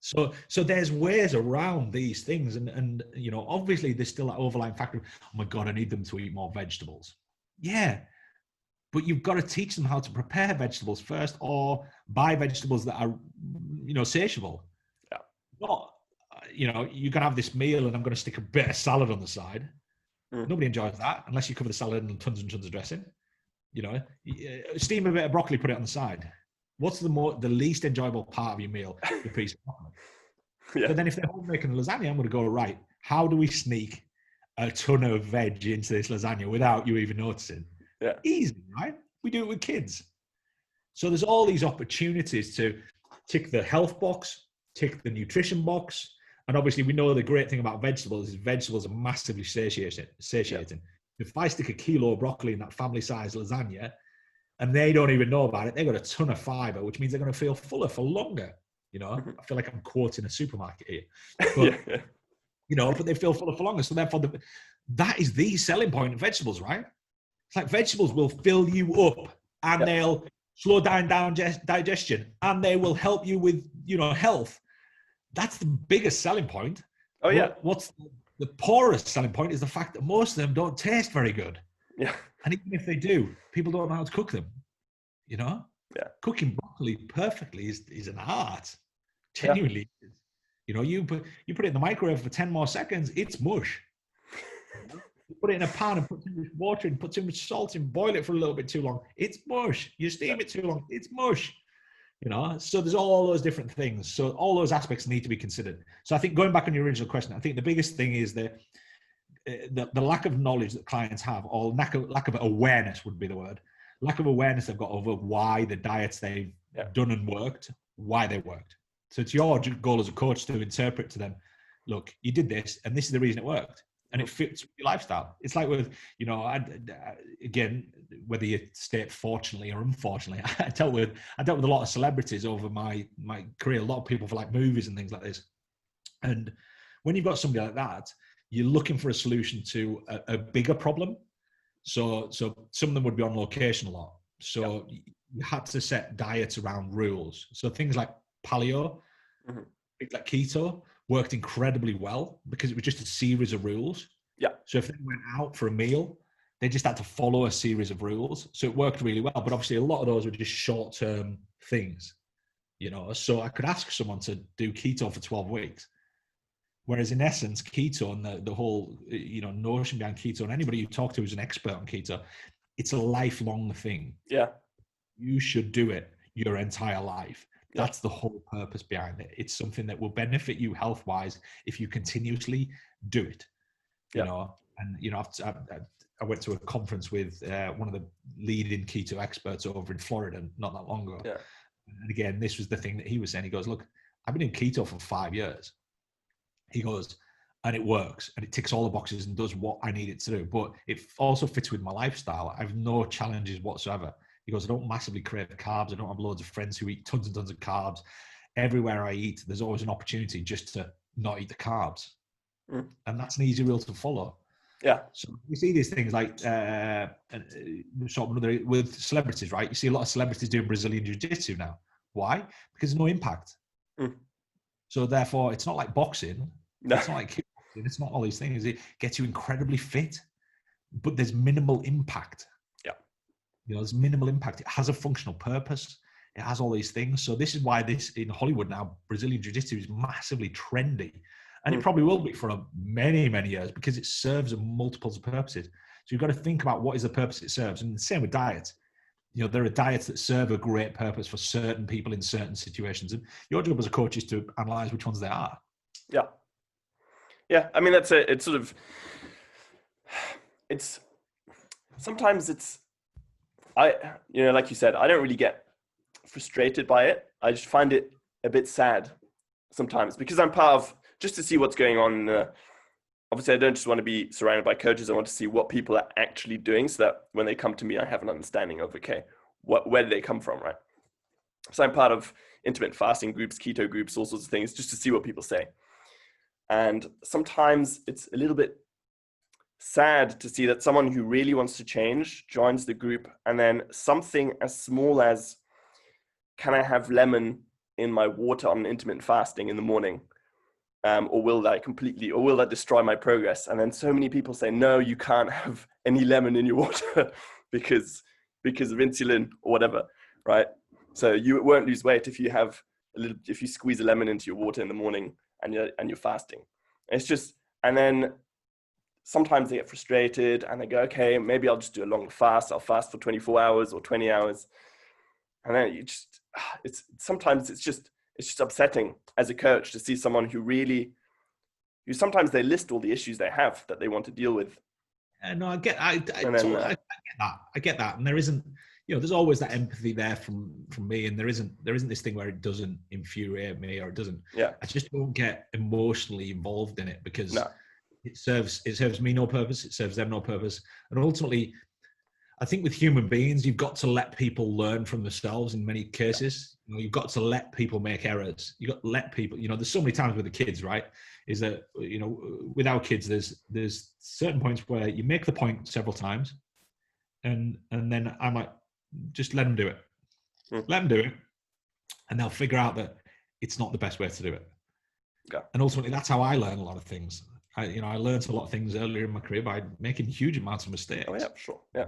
So there's ways around these things. And obviously there's still that overlying factor of, oh my God, I need them to eat more vegetables. Yeah. But you've got to teach them how to prepare vegetables first or buy vegetables that are, satiable. Yeah. Not, you're going to have this meal and I'm going to stick a bit of salad on the side. Nobody enjoys that unless you cover the salad in tons and tons of dressing. You know, steam a bit of broccoli, put it on the side. What's the least enjoyable part of your meal? The piece of broccoli. Yeah. But then if they're home making lasagna, I'm going to go, right, how do we sneak a ton of veg into this lasagna without you even noticing? Yeah. Easy, right? We do it with kids. So there's all these opportunities to tick the health box, tick the nutrition box. And obviously we know the great thing about vegetables is vegetables are massively satiating. Yeah. If I stick a kilo of broccoli in that family-sized lasagna and they don't even know about it, they've got a ton of fiber, which means they're going to feel fuller for longer. You know, I feel like I'm quoting a supermarket here. But, yeah. You know, but they feel fuller for longer. So therefore, that is the selling point of vegetables, right? It's like vegetables will fill you up and they'll slow down digestion and they will help you with, you know, health. That's the biggest selling point. Oh, yeah. What's the poorest selling point is the fact that most of them don't taste very good. Yeah. And even if they do, people don't know how to cook them. You know? Yeah. Cooking broccoli perfectly is an art. Genuinely. Yeah. You know, you put it in the microwave for 10 more seconds, it's mush. You put it in a pan and put too much water in, put too much salt in, boil it for a little bit too long, it's mush. You steam it too long, it's mush. You know, so there's all those different things. So all those aspects need to be considered. So I think going back on your original question, I think the biggest thing is the lack of knowledge that clients have, or lack of awareness would be the word. Lack of awareness they've got over why the diets they've done and worked, why they worked. So it's your goal as a coach to interpret to them, look, you did this and this is the reason it worked. And it fits your lifestyle. It's like with, you know, again, whether you state fortunately or unfortunately, I dealt with a lot of celebrities over my career, a lot of people for like movies and things like this. And when you've got somebody like that, you're looking for a solution to a bigger problem. So some of them would be on location a lot. So you had to set diets around rules. So things like paleo, things like keto, worked incredibly well because it was just a series of rules. Yeah. So if they went out for a meal, they just had to follow a series of rules. So it worked really well. But obviously a lot of those were just short-term things, you know. So I could ask someone to do keto for 12 weeks. Whereas in essence, keto and the whole, you know, notion behind keto, and anybody you talk to who's an expert on keto, it's a lifelong thing. Yeah. You should do it your entire life. That's the whole purpose behind it. It's something that will benefit you health-wise if you continuously do it. You know, and you know, I went to a conference with one of the leading keto experts over in Florida not that long ago. Yeah. And again, this was the thing that he was saying. He goes, "Look, I've been in keto for 5 years." He goes, and it works, and it ticks all the boxes and does what I need it to do. But it also fits with my lifestyle. I have no challenges whatsoever. He goes, I don't massively crave carbs. I don't have loads of friends who eat tons and tons of carbs. Everywhere I eat, there's always an opportunity just to not eat the carbs. And that's an easy rule to follow. Yeah. So you see these things like with celebrities, right? You see a lot of celebrities doing Brazilian Jiu-Jitsu now. Why? Because there's no impact. So therefore, it's not like boxing. No. It's not like kickboxing. It's not all these things. It gets you incredibly fit, but there's minimal impact. You know, there's minimal impact. It has a functional purpose. It has all these things. So this is why this in Hollywood now, Brazilian Jiu-Jitsu is massively trendy. And it probably will be for many, many years because it serves multiples of purposes. So you've got to think about what is the purpose it serves. And the same with diets. You know, there are diets that serve a great purpose for certain people in certain situations. And your job as a coach is to analyze which ones they are. Yeah. Yeah. I mean, sometimes you know, like you said, I don't really get frustrated by it. I just find it a bit sad sometimes because I'm part of, just to see what's going on. Obviously, I don't just want to be surrounded by coaches. I want to see what people are actually doing so that when they come to me, I have an understanding of, okay, where did they come from, right? So I'm part of intermittent fasting groups, keto groups, all sorts of things, just to see what people say. And sometimes it's a little bit sad to see that someone who really wants to change joins the group and then something as small as, can I have lemon in my water on intermittent fasting in the morning? Or will that destroy my progress? And then so many people say, no, you can't have any lemon in your water because of insulin or whatever, right? So you won't lose weight if you squeeze a lemon into your water in the morning and you're fasting. It's just, and then sometimes they get frustrated and they go, okay, maybe I'll just do a longer fast. I'll fast for 24 hours or 20 hours. And then you just, sometimes it's just upsetting as a coach to see someone who sometimes they list all the issues they have that they want to deal with. No, I get that. And there isn't, there's always that empathy there from me. And there isn't this thing where it doesn't infuriate me or it doesn't, I just don't get emotionally involved in it because it serves me no purpose. It serves them no purpose. And ultimately, I think with human beings, you've got to let people learn from themselves in many cases. You've got to let people make errors. You've got to let people, there's so many times with the kids, right? Is that, with our kids, there's certain points where you make the point several times and then I'm like, just let them do it. Let them do it. And they'll figure out that it's not the best way to do it. Yeah. And ultimately, that's how I learn a lot of things. I learned a lot of things earlier in my career by making huge amounts of mistakes. Oh, yeah, sure. Yeah.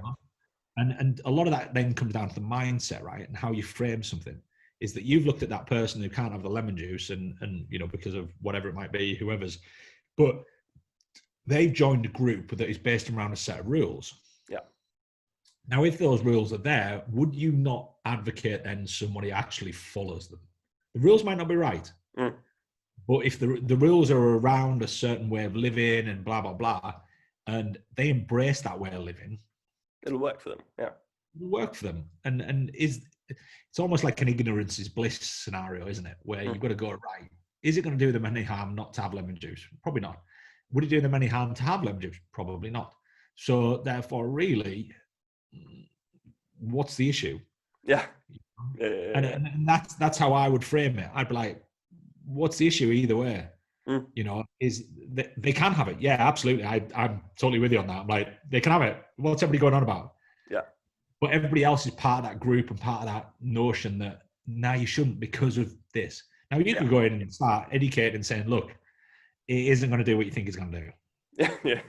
And a lot of that then comes down to the mindset, right? And how you frame something is that you've looked at that person who can't have the lemon juice and because of whatever it might be, whoever's, but they've joined a group that is based around a set of rules. Yeah. Now, if those rules are there, would you not advocate then somebody actually follows them? The rules might not be right, but if the rules are around a certain way of living and blah, blah, blah, and they embrace that way of living, it'll work for them. Yeah. It'll work for them. And it's almost like an ignorance is bliss scenario, isn't it? Where you've got to go, right, is it going to do them any harm not to have lemon juice? Probably not. Would it do them any harm to have lemon juice? Probably not. So therefore, really, what's the issue? Yeah. And that's how I would frame it. I'd be like, what's the issue either way? Is they can have it. Yeah, absolutely. I'm totally with you on that. I'm like, they can have it. What's everybody going on about? Yeah. But everybody else is part of that group and part of that notion that now you shouldn't because of this. Now you could go in and start educating and saying, look, it isn't going to do what you think it's going to do. Yeah.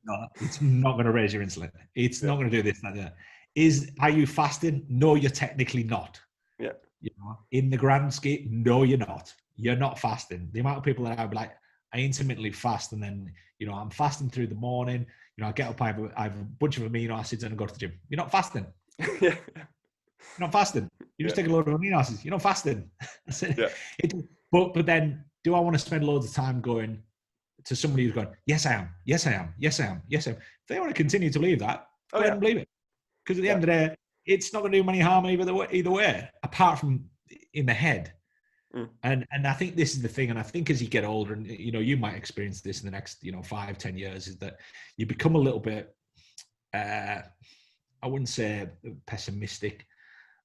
No, it's not going to raise your insulin. It's not going to do this, that. Are you fasting? No, you're technically not. Yeah. In the grand scheme, no, you're not. You're not fasting. The amount of people that I'd be like, I intermittently fast, and then I'm fasting through the morning. I get up, I have a bunch of amino acids, and I go to the gym. You're not fasting. Yeah. You're not fasting. You just take a load of amino acids. You're not fasting. But then, do I want to spend loads of time going to somebody who's going, yes, I am. Yes, I am. Yes, I am. Yes, I am. If they want to continue to believe that, go ahead and believe it. Because at the end of the day, it's not going to do them any harm either way, apart from in the head. And I think this is the thing. And I think as you get older, and you might experience this in the next 5-10 years, is that you become a little bit, I wouldn't say pessimistic.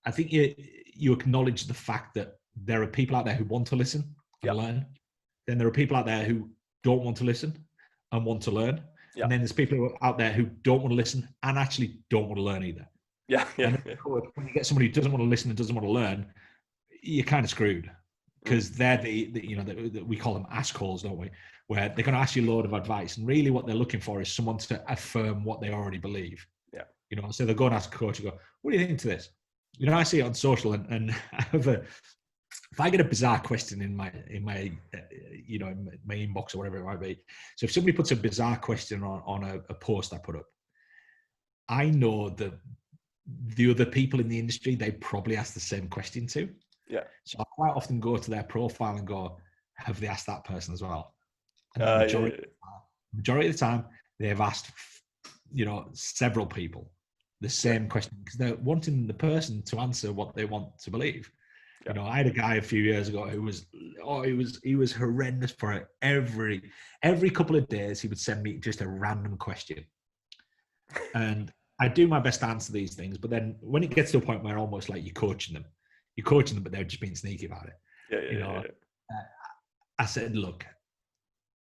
I think you acknowledge the fact that there are people out there who want to listen and learn. Then there are people out there who don't want to listen and want to learn. Yeah. And then there's people out there who don't want to listen and actually don't want to learn either. Yeah. And when you get somebody who doesn't want to listen and doesn't want to learn, you're kind of screwed, because they're we call them ask calls, don't we? Where they're going to ask you a load of advice, and really what they're looking for is someone to affirm what they already believe. Yeah. So they'll go and ask a coach and go, what do you think to this? I see it on social, and I have if I get a bizarre question in my inbox or whatever it might be. So if somebody puts a bizarre question on a post I put up, I know that the other people in the industry, they probably ask the same question too. Yeah. So I quite often go to their profile and go, have they asked that person as well? And the majority of the time, they've asked, several people the same question, because they're wanting the person to answer what they want to believe. Yeah. I had a guy a few years ago who he was horrendous for it. Every couple of days, he would send me just a random question. And I do my best to answer these things, but then when it gets to a point where almost like you're coaching them, but they're just being sneaky about it. I said, look,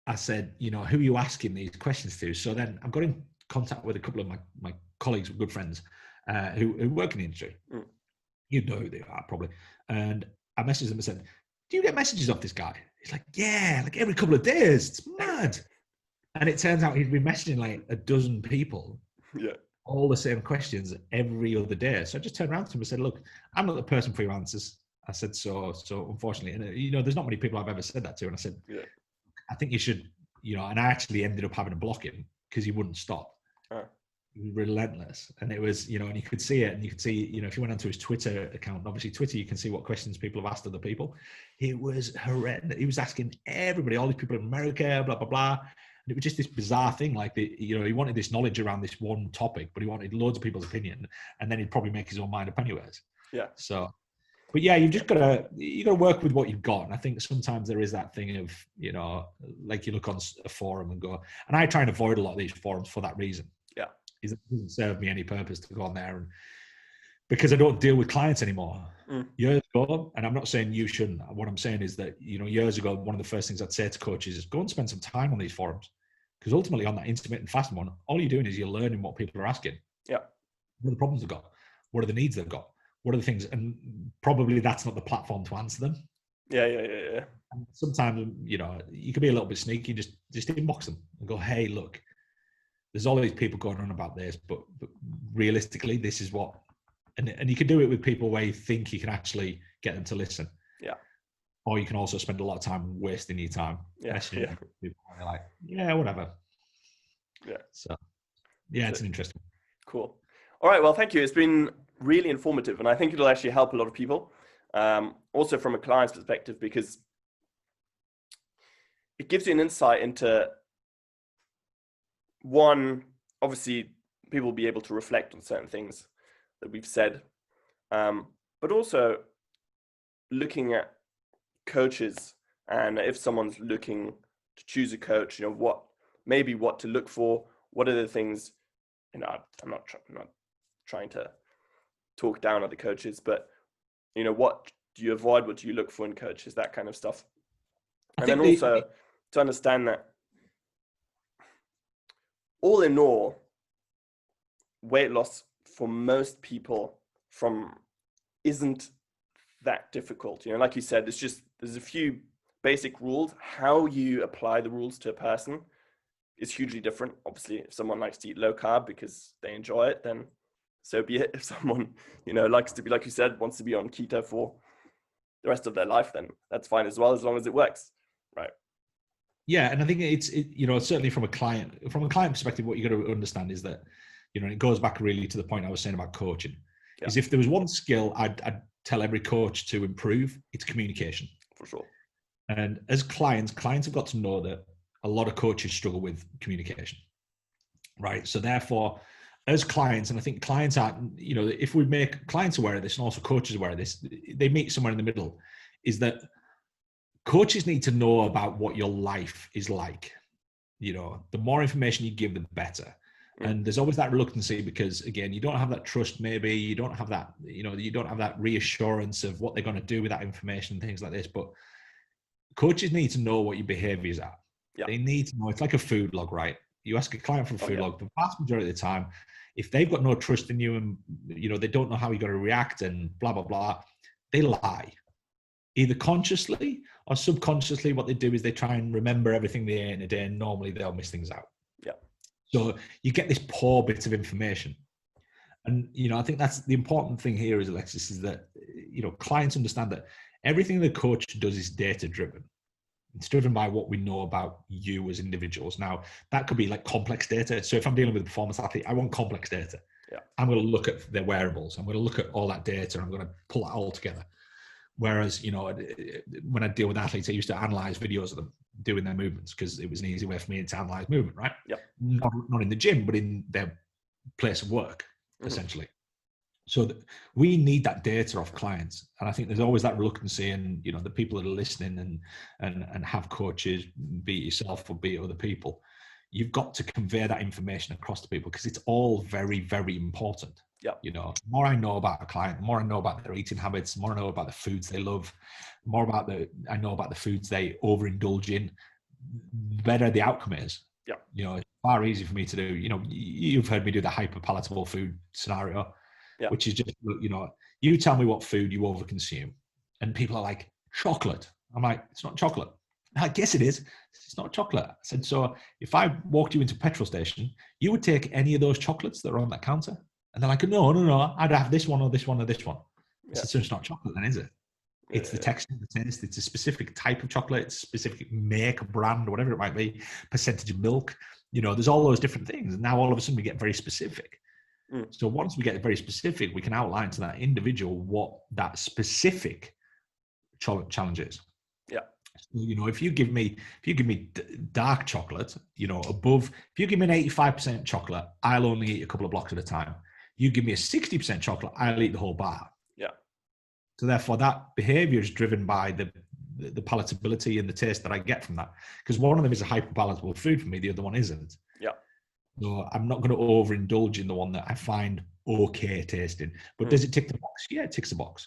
who are you asking these questions to? So then I've got in contact with a couple of my colleagues, good friends, who work in the industry. You know who they are probably. And I messaged them and said, do you get messages off this guy? He's like, yeah, like every couple of days. It's mad. And it turns out he'd been messaging like a dozen people. Yeah. All the same questions every other day. So I just turned around to him and said, look, I'm not the person for your answers. I said, so unfortunately, and there's not many people I've ever said that to. And I said, I think you should, and I actually ended up having to block him because he wouldn't stop. Uh, He was relentless. And it was, and you could see it, and you could see, if you went onto his Twitter account, obviously Twitter, you can see what questions people have asked other people. It was horrendous. He was asking everybody, all these people in America, blah, blah, blah. And it was just this bizarre thing. Like, he wanted this knowledge around this one topic, but he wanted loads of people's opinion. And then he'd probably make his own mind up anyways. Yeah. So, but yeah, you got to work with what you've got. And I think sometimes there is that thing of, like you look on a forum and go, and I try and avoid a lot of these forums for that reason. Yeah. It doesn't serve me any purpose to go on there, and because I don't deal with clients anymore. Years ago, and I'm not saying you shouldn't. What I'm saying is that, years ago, one of the first things I'd say to coaches is go and spend some time on these forums, because ultimately on that intermittent fasting one, all you're doing is you're learning what people are asking. Yeah. What are the problems they've got? What are the needs they've got? What are the things? And probably that's not the platform to answer them. Yeah. And sometimes, you can be a little bit sneaky, just inbox them and go, hey, look, there's all these people going on about this, but realistically, this is what, and you can do it with people where you think you can actually get them to listen. Yeah. Or you can also spend a lot of time wasting your time. Yeah. People are like, yeah, whatever. Yeah. So, yeah, it's an interesting. Cool. All right. Well, thank you. It's been really informative, and I think it'll actually help a lot of people. Also from a client's perspective, because it gives you an insight into, one, obviously people will be able to reflect on certain things that we've said, but also looking at coaches, and if someone's looking to choose a coach, what to look for, what are the things, I'm not trying to talk down other coaches, but what do you avoid, what do you look for in coaches, that kind of stuff. And then also to understand that all in all, weight loss for most people isn't that difficult. Like you said, there's a few basic rules. How you apply the rules to a person is hugely different. Obviously, if someone likes to eat low carb because they enjoy it, then so be it. If someone, likes to be, like you said, wants to be on keto for the rest of their life, then that's fine as well, as long as it works. Right. Yeah. And I think it's certainly from a client perspective, what you got to understand is that, it goes back really to the point I was saying about coaching, is if there was one skill I'd tell every coach to improve, it's communication. For sure. And as clients have got to know that a lot of coaches struggle with communication, right? So therefore, as clients, and I think clients are, if we make clients aware of this and also coaches aware of this, they meet somewhere in the middle, is that coaches need to know about what your life is like. The more information you give, the better. And there's always that reluctancy because, again, you don't have that trust. Maybe you don't have that, you don't have that reassurance of what they're going to do with that information and things like this. But coaches need to know what your behaviors are. Yeah. They need to know. It's like a food log, right? You ask a client for a food log, the vast majority of the time, if they've got no trust in you and, they don't know how you're going to react and blah, blah, blah, they lie. Either consciously or subconsciously, what they do is they try and remember everything they ate in a day, and normally they'll miss things out. Yeah. So you get this poor bit of information. And, I think that's the important thing here is, Alexis, is that, clients understand that everything the coach does is data driven. It's driven by what we know about you as individuals. Now, that could be like complex data. So if I'm dealing with a performance athlete, I want complex data. Yeah. I'm going to look at their wearables. I'm going to look at all that data. I'm going to pull that all together. Whereas, when I deal with athletes, I used to analyze videos of them doing their movements because it was an easy way for me to analyze movement, right? Yep. Not in the gym, but in their place of work, essentially. So we need that data off clients. And I think there's always that reluctancy, and, the people that are listening and have coaches, be it yourself or be it other people, you've got to convey that information across to people because it's all very, very important. Yeah. The more I know about a client, the more I know about their eating habits, the more I know about the foods they love, the more I know about the foods they overindulge in, the better the outcome is. Yeah. It's far easier for me to do. You've heard me do the hyper palatable food scenario, which is just, you tell me what food you overconsume. And people are like, chocolate. I'm like, it's not chocolate. I guess it is. It's not chocolate. I said, so if I walked you into a petrol station, you would take any of those chocolates that are on that counter? And they're like, no, I'd have this one or this one or this one. I said, so it's not chocolate then, is it? It's the texture, the taste. It's a specific type of chocolate, it's a specific make, brand, whatever it might be, percentage of milk. There's all those different things. And now all of a sudden we get very specific. So once we get very specific, we can outline to that individual what that specific challenge is. Yeah. So, if you give me dark chocolate, if you give me an 85% chocolate, I'll only eat a couple of blocks at a time. You give me a 60% chocolate, I'll eat the whole bar. Yeah. So therefore, that behavior is driven by the palatability and the taste that I get from that. Because one of them is a hyper-palatable food for me, the other one isn't. Yeah. So I'm not going to overindulge in the one that I find okay tasting. But does it tick the box? Yeah, it ticks the box.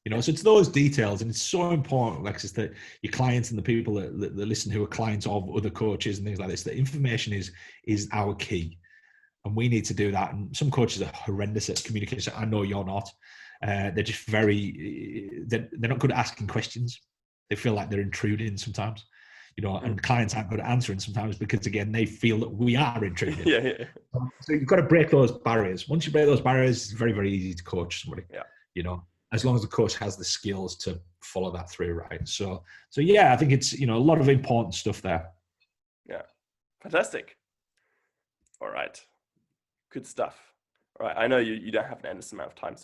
So it's those details, and it's so important, Alexis, that your clients and the people that listen who are clients of other coaches and things like this, that information is our key. And we need to do that. And some coaches are horrendous at communication. I know you're not. They're just they're not good at asking questions. They feel like they're intruding sometimes, and clients aren't good at answering sometimes because, again, they feel that we are intruding. Yeah. So you've got to break those barriers. Once you break those barriers, it's very, very easy to coach somebody. Yeah. As long as the coach has the skills to follow that through, right? So yeah, I think it's, a lot of important stuff there. Yeah. Fantastic. All right. Good stuff. All right. I know you don't have an endless amount of time, so